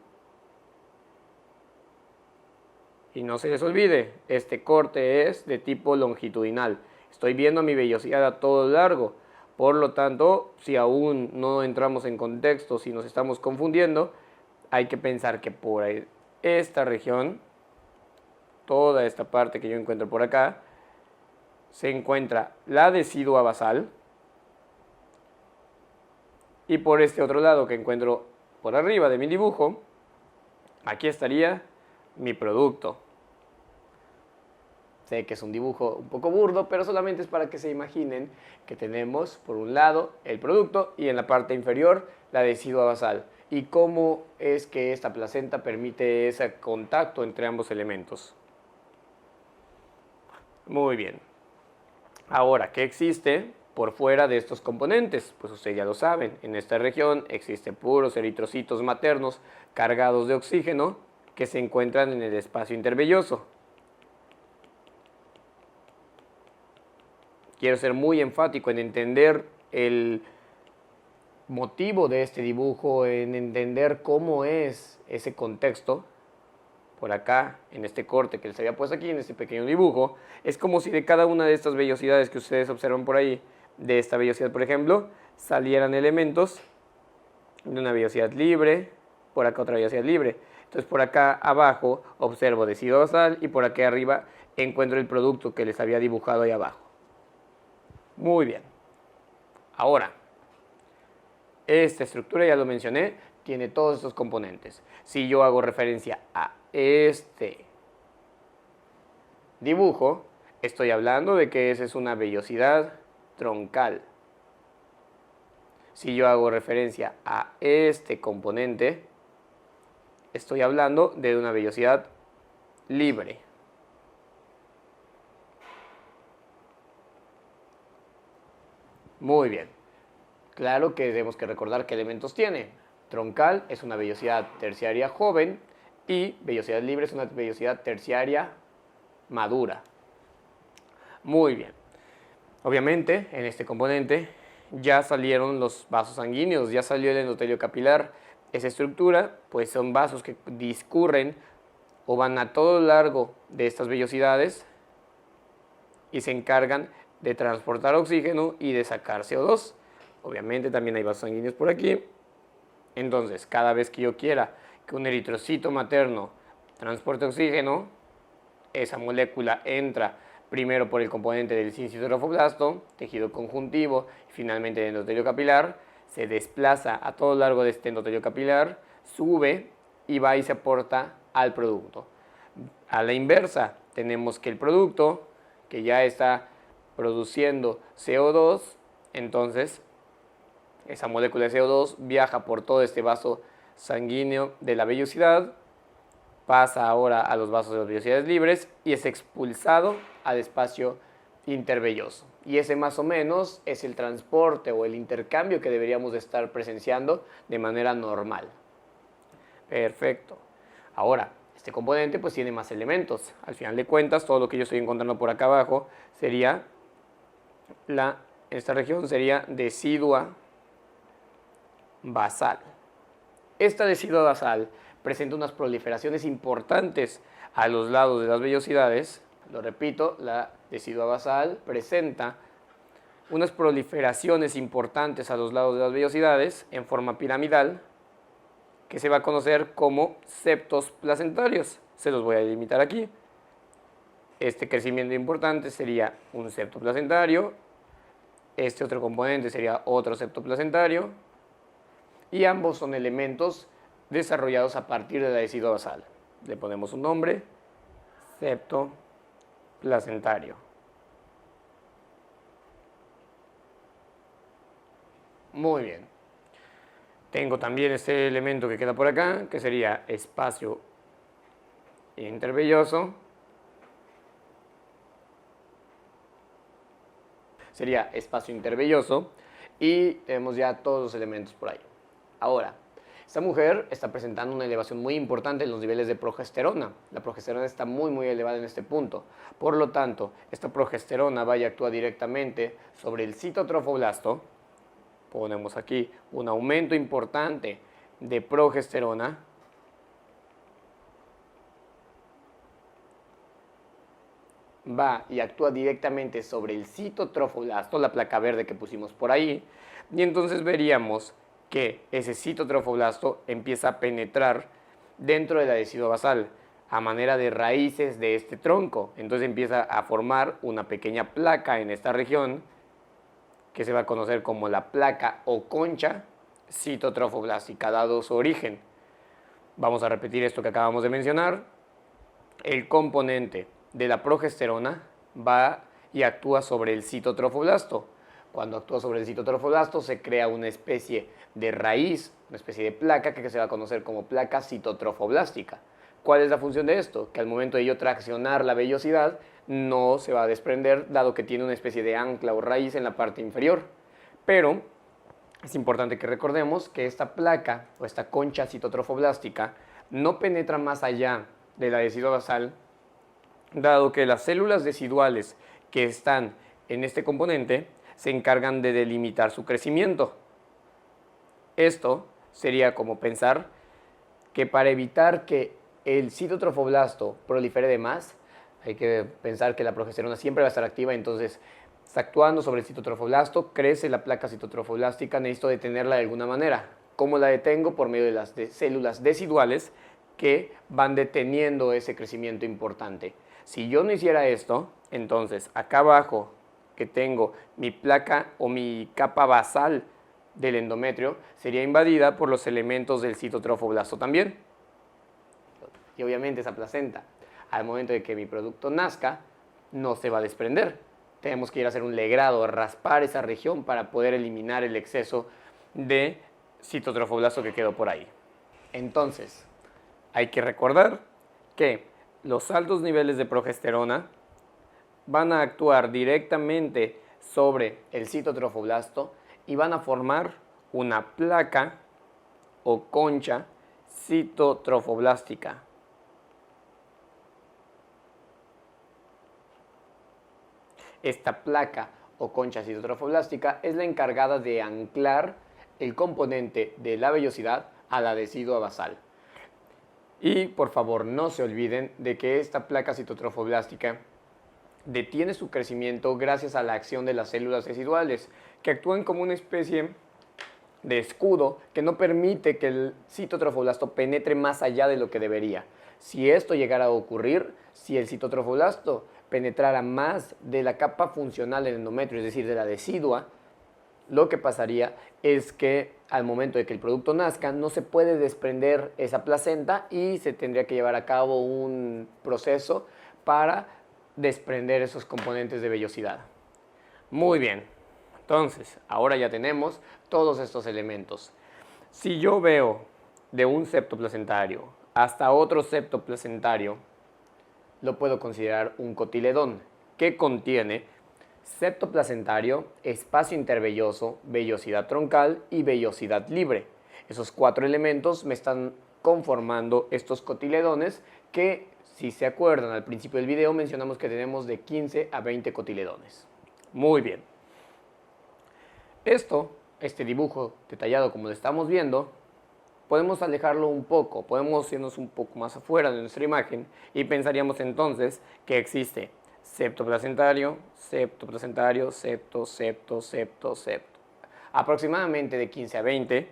Y no se les olvide, este corte es de tipo longitudinal. Estoy viendo mi vellosidad a todo largo. Por lo tanto, si aún no entramos en contexto, si nos estamos confundiendo, hay que pensar que por esta región, toda esta parte que yo encuentro por acá, se encuentra la decidua basal. Y por este otro lado que encuentro por arriba de mi dibujo, aquí estaría mi producto. Sé que es un dibujo un poco burdo, pero solamente es para que se imaginen que tenemos por un lado el producto y en la parte inferior la decidua basal. Y cómo es que esta placenta permite ese contacto entre ambos elementos. Muy bien. Ahora, ¿qué existe por fuera de estos componentes? Pues ustedes ya lo saben, en esta región existen puros eritrocitos maternos cargados de oxígeno que se encuentran en el espacio intervelloso. Quiero ser muy enfático en entender el motivo de este dibujo, en entender cómo es ese contexto. Por acá, en este corte que les había puesto aquí, en este pequeño dibujo, es como si de cada una de estas vellosidades que ustedes observan por ahí, de esta vellosidad, por ejemplo, salieran elementos de una vellosidad libre, por acá otra vellosidad libre. Entonces por acá abajo observo deciduo basal y por aquí arriba encuentro el producto que les había dibujado ahí abajo. Muy bien. Ahora, esta estructura, ya lo mencioné, tiene todos estos componentes. Si yo hago referencia a este dibujo, estoy hablando de que esa es una vellosidad troncal. Si yo hago referencia a este componente, estoy hablando de una vellosidad libre. Muy bien. Claro que tenemos que recordar qué elementos tiene. Troncal es una vellosidad terciaria joven y vellosidad libre es una vellosidad terciaria madura. Muy bien. Obviamente, en este componente ya salieron los vasos sanguíneos, ya salió el endotelio capilar. Esa estructura, pues son vasos que discurren o van a todo lo largo de estas vellosidades y se encargan de transportar oxígeno y de sacar CO2. Obviamente también hay vasos sanguíneos por aquí. Entonces, cada vez que yo quiera que un eritrocito materno transporte oxígeno, esa molécula entra primero por el componente del sincitotrofoblasto, tejido conjuntivo, y finalmente el endotelio capilar, se desplaza a todo lo largo de este endotelio capilar, sube y va y se aporta al producto. A la inversa, tenemos que el producto, que ya está produciendo CO2, entonces esa molécula de CO2 viaja por todo este vaso sanguíneo de la vellosidad, pasa ahora a los vasos de las vellosidades libres y es expulsado al espacio intervelloso. Y ese más o menos es el transporte o el intercambio que deberíamos de estar presenciando de manera normal. Perfecto. Ahora, este componente pues tiene más elementos. Al final de cuentas, todo lo que yo estoy encontrando por acá abajo sería, esta región sería decidua basal. Esta decidua basal presenta unas proliferaciones importantes a los lados de las vellosidades. Lo repito, la decidua basal presenta unas proliferaciones importantes a los lados de las vellosidades en forma piramidal que se va a conocer como septos placentarios. Se los voy a delimitar aquí. Este crecimiento importante sería un septo placentario, este otro componente sería otro septo placentario y ambos son elementos desarrollados a partir de la decidua basal. Le ponemos un nombre, septo placentario. Muy bien. Tengo también este elemento que queda por acá, que sería espacio intervelloso. Sería espacio intervelloso y tenemos ya todos los elementos por ahí. Ahora, esta mujer está presentando una elevación muy importante en los niveles de progesterona. La progesterona está muy elevada en este punto. Por lo tanto, esta progesterona va y actúa directamente sobre el citotrofoblasto. Ponemos aquí un aumento importante de progesterona. Va y actúa directamente sobre el citotrofoblasto, la placa verde que pusimos por ahí. Y entonces veríamos que ese citotrofoblasto empieza a penetrar dentro de la decidua basal a manera de raíces de este tronco. Entonces empieza a formar una pequeña placa en esta región que se va a conocer como la placa o concha citotrofoblástica, dado su origen. Vamos a repetir esto que acabamos de mencionar. El componente de la progesterona va y actúa sobre el citotrofoblasto. Cuando actúa sobre el citotrofoblasto se crea una especie de raíz, una especie de placa que se va a conocer como placa citotrofoblástica. ¿Cuál es la función de esto? Que al momento de yo traccionar la vellosidad no se va a desprender, dado que tiene una especie de ancla o raíz en la parte inferior. Pero es importante que recordemos que esta placa o esta concha citotrofoblástica no penetra más allá de la decidua basal, dado que las células deciduales que están en este componente se encargan de delimitar su crecimiento. Esto sería como pensar que para evitar que el citotrofoblasto prolifere de más, hay que pensar que la progesterona siempre va a estar activa, entonces está actuando sobre el citotrofoblasto, crece la placa citotrofoblástica, necesito detenerla de alguna manera. ¿Cómo la detengo? Por medio de las células deciduales que van deteniendo ese crecimiento importante. Si yo no hiciera esto, entonces acá abajo que tengo mi placa o mi capa basal del endometrio sería invadida por los elementos del citotrofoblasto también. Y obviamente esa placenta, al momento de que mi producto nazca, no se va a desprender. Tenemos que ir a hacer un legrado, raspar esa región para poder eliminar el exceso de citotrofoblasto que quedó por ahí. Entonces, hay que recordar que los altos niveles de progesterona van a actuar directamente sobre el citotrofoblasto y van a formar una placa o concha citotrofoblástica. Esta placa o concha citotrofoblástica es la encargada de anclar el componente de la vellosidad a la decidua basal. Y por favor no se olviden de que esta placa citotrofoblástica detiene su crecimiento gracias a la acción de las células deciduales, que actúan como una especie de escudo que no permite que el citotrofoblasto penetre más allá de lo que debería. Si esto llegara a ocurrir, si el citotrofoblasto penetrara más de la capa funcional del endometrio, es decir, de la decidua, lo que pasaría es que al momento de que el producto nazca no se puede desprender esa placenta y se tendría que llevar a cabo un proceso para desprender esos componentes de vellosidad. Muy bien, entonces ahora ya tenemos todos estos elementos. Si yo veo de un septo placentario hasta otro septo placentario, lo puedo considerar un cotiledón que contiene septo placentario, espacio intervelloso, vellosidad troncal y vellosidad libre. Esos 4 elementos me están conformando estos cotiledones que, si se acuerdan, al principio del video mencionamos que tenemos de 15 a 20 cotiledones. Muy bien. Este dibujo detallado como lo estamos viendo, podemos alejarlo un poco, podemos irnos un poco más afuera de nuestra imagen y pensaríamos entonces que existe septo placentario, septo placentario, septo, septo, septo, septo. Aproximadamente de 15 a 20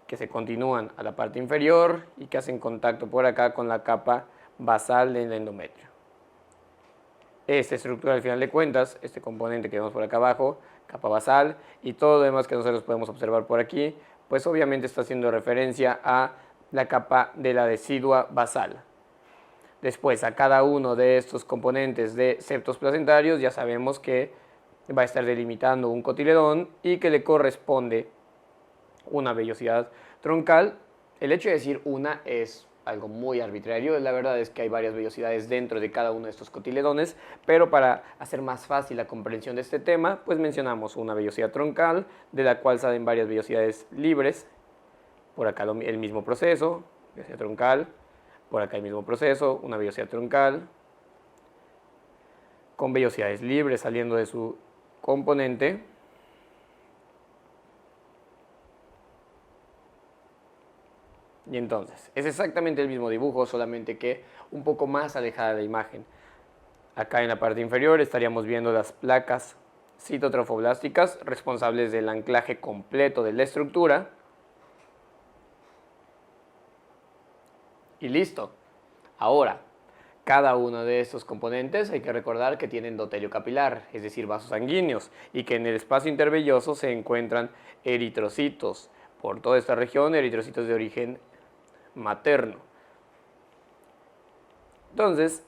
que se continúan a la parte inferior y que hacen contacto por acá con la capa basal del endometrio. Esta estructura al final de cuentas, este componente que vemos por acá abajo, capa basal y todo lo demás que nosotros podemos observar por aquí, pues obviamente está haciendo referencia a la capa de la decidua basal. Después, a cada uno de estos componentes de septos placentarios ya sabemos que va a estar delimitando un cotiledón y que le corresponde una vellosidad troncal. El hecho de decir una es algo muy arbitrario, la verdad es que hay varias vellosidades dentro de cada uno de estos cotiledones, pero para hacer más fácil la comprensión de este tema, pues mencionamos una vellosidad troncal, de la cual salen varias vellosidades libres, por acá el mismo proceso, vellosidad troncal, por acá el mismo proceso, una vellosidad troncal, con vellosidades libres saliendo de su componente. Y entonces, es exactamente el mismo dibujo, solamente que un poco más alejada de la imagen. Acá en la parte inferior estaríamos viendo las placas citotrofoblásticas responsables del anclaje completo de la estructura. Y listo. Ahora, cada uno de estos componentes hay que recordar que tienen endotelio capilar, es decir, vasos sanguíneos, y que en el espacio intervelloso se encuentran eritrocitos. Por toda esta región, eritrocitos de origen materno. Entonces,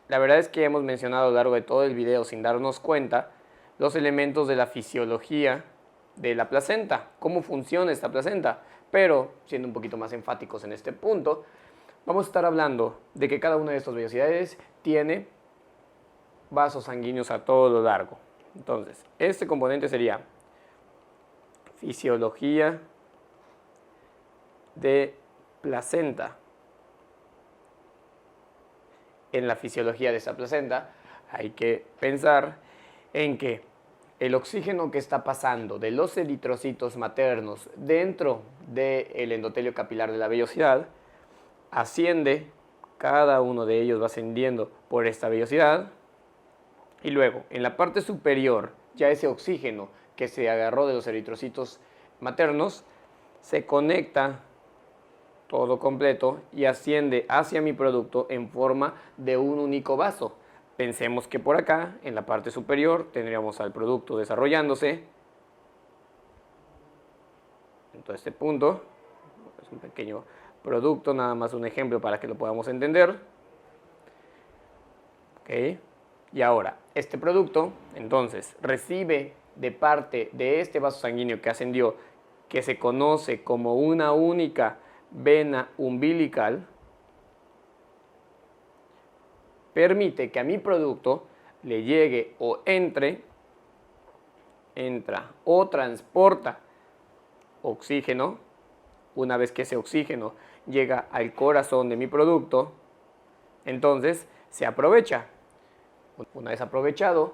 la verdad es que hemos mencionado a lo largo de todo el video, sin darnos cuenta, los elementos de la fisiología de la placenta, cómo funciona esta placenta, pero siendo un poquito más enfáticos en este punto, vamos a estar hablando de que cada una de estas vellosidades tiene vasos sanguíneos a todo lo largo. Entonces, este componente sería fisiología de placenta. En la fisiología de esta placenta hay que pensar en que el oxígeno que está pasando de los eritrocitos maternos dentro del endotelio capilar de la vellosidad asciende, cada uno de ellos va ascendiendo por esta vellosidad Y luego, en la parte superior, ya ese oxígeno que se agarró de los eritrocitos maternos, se conecta todo completo y asciende hacia mi producto en forma de un único vaso. Pensemos que por acá, en la parte superior, tendríamos al producto desarrollándose. En todo este punto, es un pequeño producto, nada más un ejemplo para que lo podamos entender. ¿Okay? Y ahora, este producto, entonces, recibe de parte de este vaso sanguíneo que ascendió, que se conoce como una única vena umbilical, permite que a mi producto le llegue o entra o transporta oxígeno. Una vez que ese oxígeno llega al corazón de mi producto, entonces se aprovecha. Una vez aprovechado,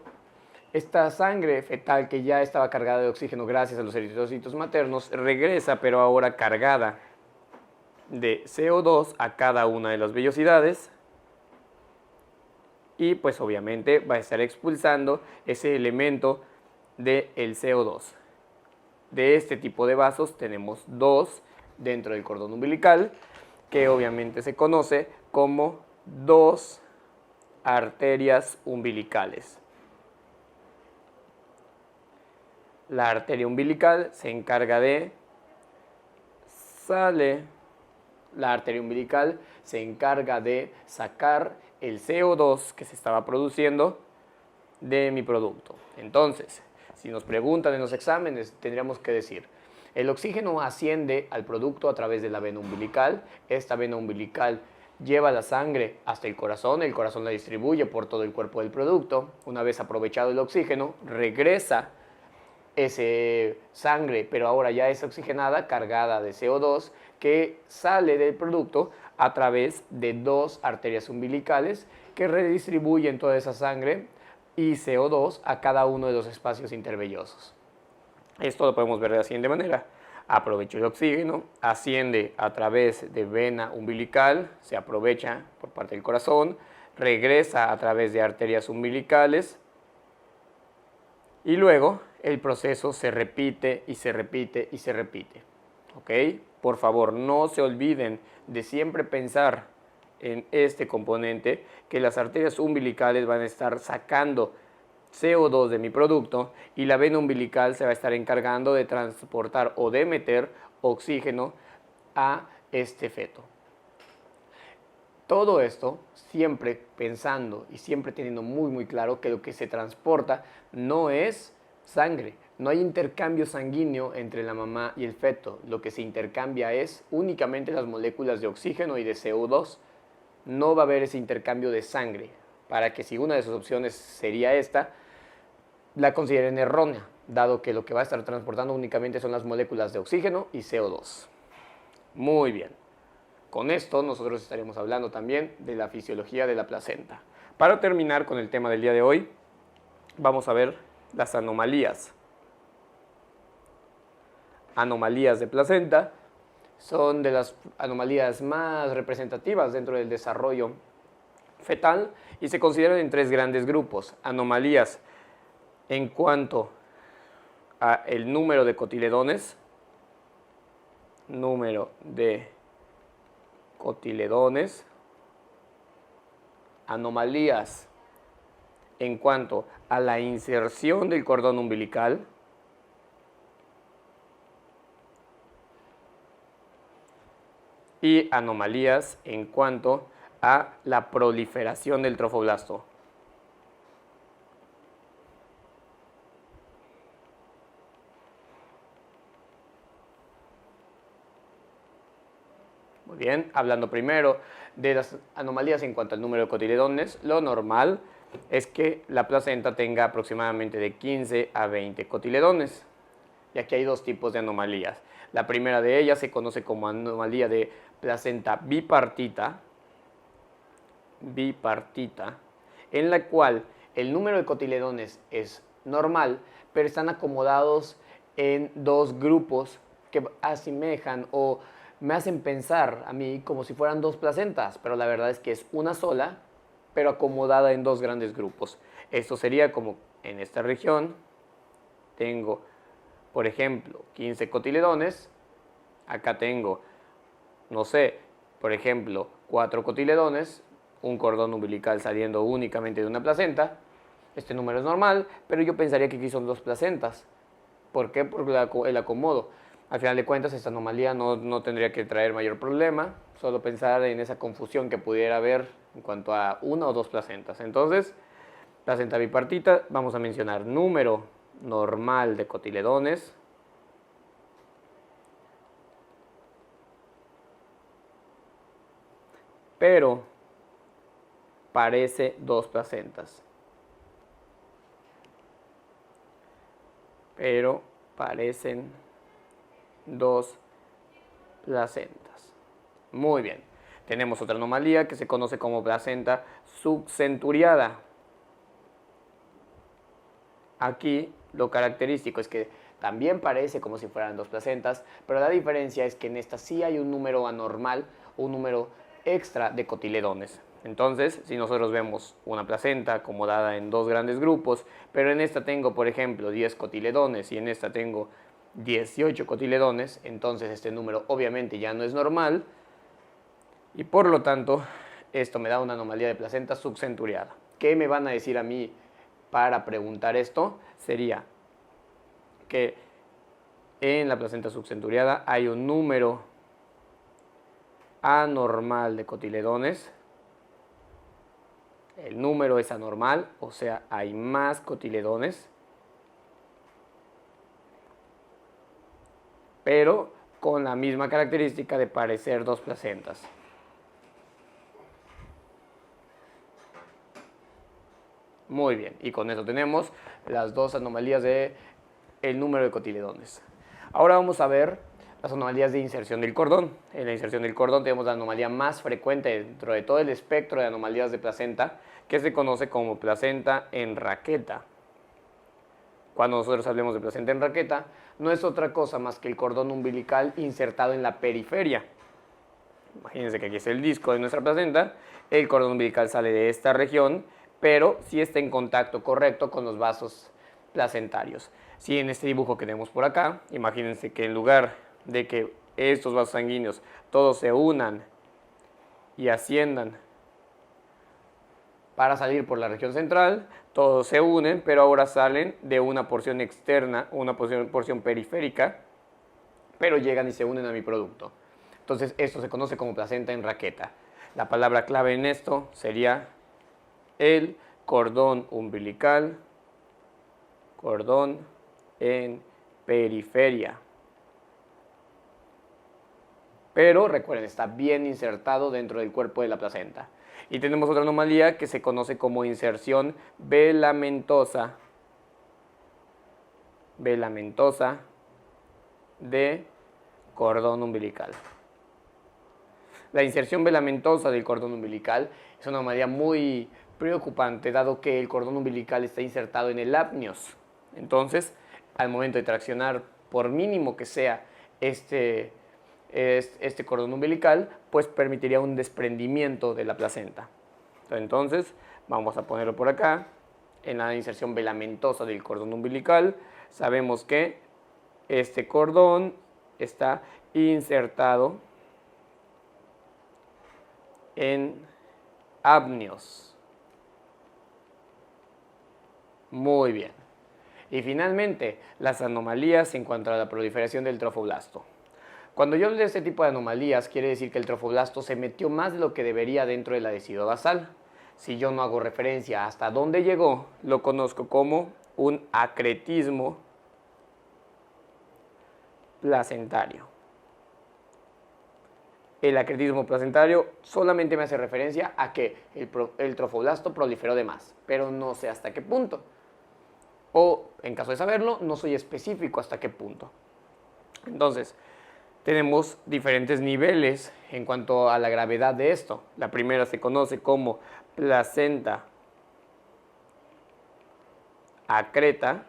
esta sangre fetal que ya estaba cargada de oxígeno gracias a los eritrocitos maternos regresa, pero ahora cargada de CO2 a cada una de las vellosidades, y pues obviamente va a estar expulsando ese elemento del CO2. De este tipo de vasos tenemos dos dentro del cordón umbilical, que obviamente se conoce como dos arterias umbilicales. La arteria umbilical se encarga de sacar el CO2 que se estaba produciendo de mi producto. Entonces, si nos preguntan en los exámenes, tendríamos que decir, el oxígeno asciende al producto a través de la vena umbilical. Esta vena umbilical lleva la sangre hasta el corazón la distribuye por todo el cuerpo del producto. Una vez aprovechado el oxígeno, regresa ese sangre, pero ahora ya es oxigenada, cargada de CO2, que sale del producto a través de dos arterias umbilicales que redistribuyen toda esa sangre y CO2 a cada uno de los espacios intervellosos. Esto lo podemos ver de la siguiente manera. Aprovecho el oxígeno, asciende a través de vena umbilical, se aprovecha por parte del corazón, regresa a través de arterias umbilicales y luego el proceso se repite y se repite y se repite. ¿Ok? Por favor, no se olviden de siempre pensar en este componente, que las arterias umbilicales van a estar sacando CO2 de mi producto y la vena umbilical se va a estar encargando de transportar o de meter oxígeno a este feto. Todo esto siempre pensando y siempre teniendo muy claro que lo que se transporta no es sangre, no hay intercambio sanguíneo entre la mamá y el feto, lo que se intercambia es únicamente las moléculas de oxígeno y de CO2. No va a haber ese intercambio de sangre, para que si una de sus opciones sería esta, la consideren errónea, dado que lo que va a estar transportando únicamente son las moléculas de oxígeno y CO2. Muy bien. Con esto nosotros estaremos hablando también de la fisiología de la placenta. Para terminar con el tema del día de hoy, vamos a ver las anomalías. Anomalías de placenta son de las anomalías más representativas dentro del desarrollo fetal y se consideran en tres grandes grupos. Anomalías en cuanto a el número de cotiledones, anomalías en cuanto a la inserción del cordón umbilical, y anomalías en cuanto a la proliferación del trofoblasto. Muy bien, hablando primero de las anomalías en cuanto al número de cotiledones, lo normal es que la placenta tenga aproximadamente de 15 a 20 cotiledones. Y aquí hay dos tipos de anomalías. La primera de ellas se conoce como anomalía de placenta bipartita, en la cual el número de cotiledones es normal, pero están acomodados en dos grupos que asemejan o me hacen pensar a mí como si fueran dos placentas, pero la verdad es que es una sola pero acomodada en dos grandes grupos. Esto sería como en esta región tengo, por ejemplo, 15 cotiledones. Acá tengo, no sé, por ejemplo, 4 cotiledones, un cordón umbilical saliendo únicamente de una placenta. Este número es normal, pero yo pensaría que aquí son 2 placentas. ¿Por qué? Por el acomodo. Al final de cuentas, esta anomalía no tendría que traer mayor problema, solo pensar en esa confusión que pudiera haber en cuanto a 1 o 2 placentas. Entonces, placenta bipartita, vamos a mencionar número normal de cotiledones, pero parece 2 placentas. Pero parecen 2 placentas. Muy bien. Tenemos otra anomalía que se conoce como placenta subcenturiada. Aquí lo característico es que también parece como si fueran 2 placentas, pero la diferencia es que en esta sí hay un número anormal, un número extra de cotiledones. Entonces, si nosotros vemos una placenta acomodada en 2 grandes grupos, pero en esta tengo, por ejemplo, 10 cotiledones y en esta tengo 18 cotiledones, entonces este número obviamente ya no es normal y por lo tanto esto me da una anomalía de placenta subcenturiada. ¿Qué me van a decir a mí para preguntar esto? Sería que en la placenta subcenturiada hay un número anormal de cotiledones. El número es anormal, o sea, hay más cotiledones, pero con la misma característica de parecer 2 placentas. Muy bien, y con eso tenemos las 2 anomalías del número de cotiledones. Ahora vamos a ver las anomalías de inserción del cordón. En la inserción del cordón tenemos la anomalía más frecuente dentro de todo el espectro de anomalías de placenta, que se conoce como placenta en raqueta. Cuando nosotros hablemos de placenta en raqueta, no es otra cosa más que el cordón umbilical insertado en la periferia. Imagínense que aquí es el disco de nuestra placenta, el cordón umbilical sale de esta región, pero sí está en contacto correcto con los vasos placentarios. Si en este dibujo que tenemos por acá, imagínense que en lugar de que estos vasos sanguíneos todos se unan y asciendan para salir por la región central, todos se unen, pero ahora salen de una porción externa, una porción periférica, pero llegan y se unen a mi producto. Entonces esto se conoce como placenta en raqueta. La palabra clave en esto sería el cordón umbilical, cordón en periferia. Pero recuerden, está bien insertado dentro del cuerpo de la placenta. Y tenemos otra anomalía que se conoce como inserción velamentosa. Velamentosa de cordón umbilical. La inserción velamentosa del cordón umbilical es una anomalía muy preocupante, dado que el cordón umbilical está insertado en el apnios. Entonces, al momento de traccionar, por mínimo que sea este cordón umbilical, pues permitiría un desprendimiento de la placenta. Entonces, vamos a ponerlo por acá. En la inserción velamentosa del cordón umbilical, sabemos que este cordón está insertado en apnios. Muy bien. Y finalmente, las anomalías en cuanto a la proliferación del trofoblasto. Cuando yo hablo de este tipo de anomalías, quiere decir que el trofoblasto se metió más de lo que debería dentro de la decidua basal. Si yo no hago referencia hasta dónde llegó, lo conozco como un acretismo placentario. El acretismo placentario solamente me hace referencia a que el trofoblasto proliferó de más, pero no sé hasta qué punto. O, en caso de saberlo, no soy específico hasta qué punto. Entonces, tenemos diferentes niveles en cuanto a la gravedad de esto. La primera se conoce como placenta acreta,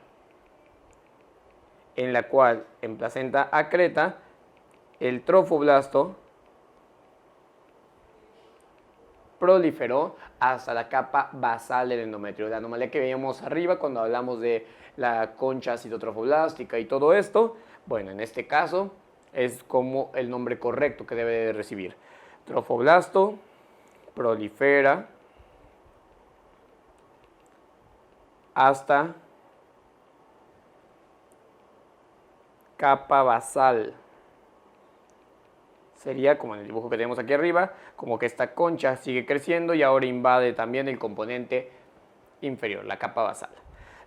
en la cual en placenta acreta el trofoblasto proliferó hasta la capa basal del endometrio. La anomalía que veíamos arriba cuando hablamos de la concha citotrofoblástica y todo esto, bueno, en este caso es como el nombre correcto que debe de recibir. Trofoblasto prolifera hasta capa basal. Sería como en el dibujo que tenemos aquí arriba, como que esta concha sigue creciendo y ahora invade también el componente inferior, la capa basal.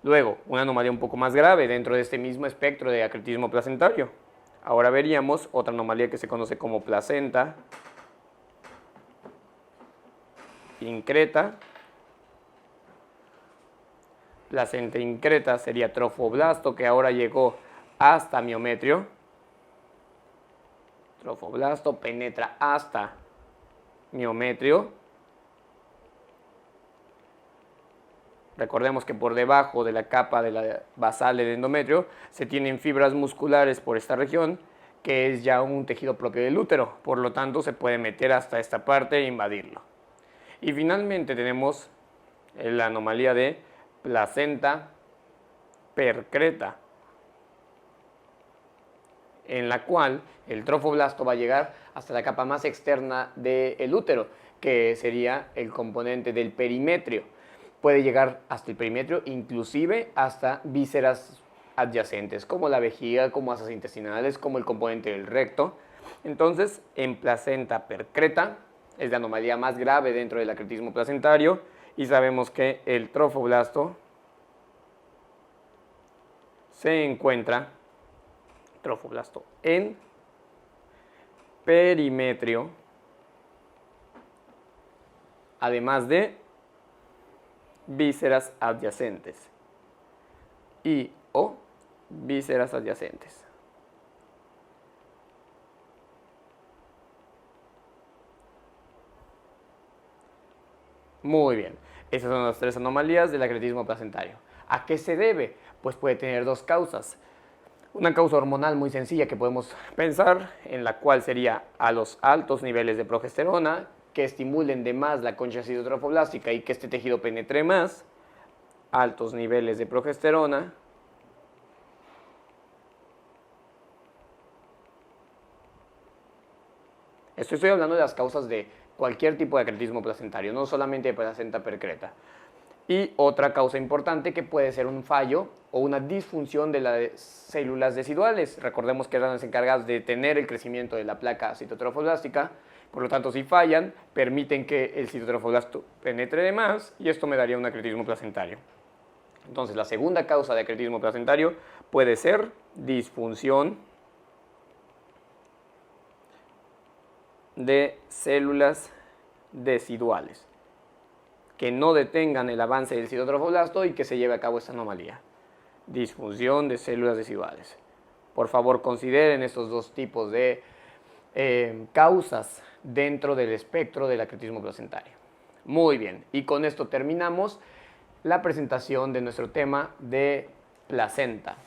Luego, una anomalía un poco más grave dentro de este mismo espectro de acretismo placentario. Ahora veríamos otra anomalía que se conoce como placenta increta. Placenta increta sería trofoblasto, que ahora llegó hasta miometrio. Trofoblasto penetra hasta miometrio. Recordemos que por debajo de la capa de la basal del endometrio se tienen fibras musculares por esta región, que es ya un tejido propio del útero, por lo tanto se puede meter hasta esta parte e invadirlo. Y finalmente tenemos la anomalía de placenta percreta, en la cual el trofoblasto va a llegar hasta la capa más externa del útero, que sería el componente del perimetrio. Puede llegar hasta el perimetrio, inclusive hasta vísceras adyacentes, como la vejiga, como asas intestinales, como el componente del recto. Entonces, en placenta percreta es la anomalía más grave dentro del acretismo placentario y sabemos que el trofoblasto se encuentra, trofoblasto, en perimetrio, además de vísceras adyacentes y o vísceras adyacentes. Muy bien, esas son las tres anomalías del acretismo placentario. ¿A qué se debe? Pues puede tener dos causas. Una causa hormonal muy sencilla que podemos pensar, en la cual sería a los altos niveles de progesterona, que estimulen de más la concha citotrofoblástica y que este tejido penetre más, altos niveles de progesterona, estoy hablando de las causas de cualquier tipo de acretismo placentario, no solamente de placenta percreta. Y otra causa importante que puede ser un fallo o una disfunción de las células deciduales. Recordemos que eran las encargadas de tener el crecimiento de la placa citotrofoblástica. Por lo tanto, si fallan, permiten que el citotrofoblasto penetre de más y esto me daría un acretismo placentario. Entonces, la segunda causa de acretismo placentario puede ser disfunción de células deciduales, que no detengan el avance del citotrofoblasto y que se lleve a cabo esta anomalía. Disfunción de células deciduales. Por favor, consideren estos dos tipos de causas dentro del espectro del acretismo placentario. Muy bien, y con esto terminamos la presentación de nuestro tema de placenta.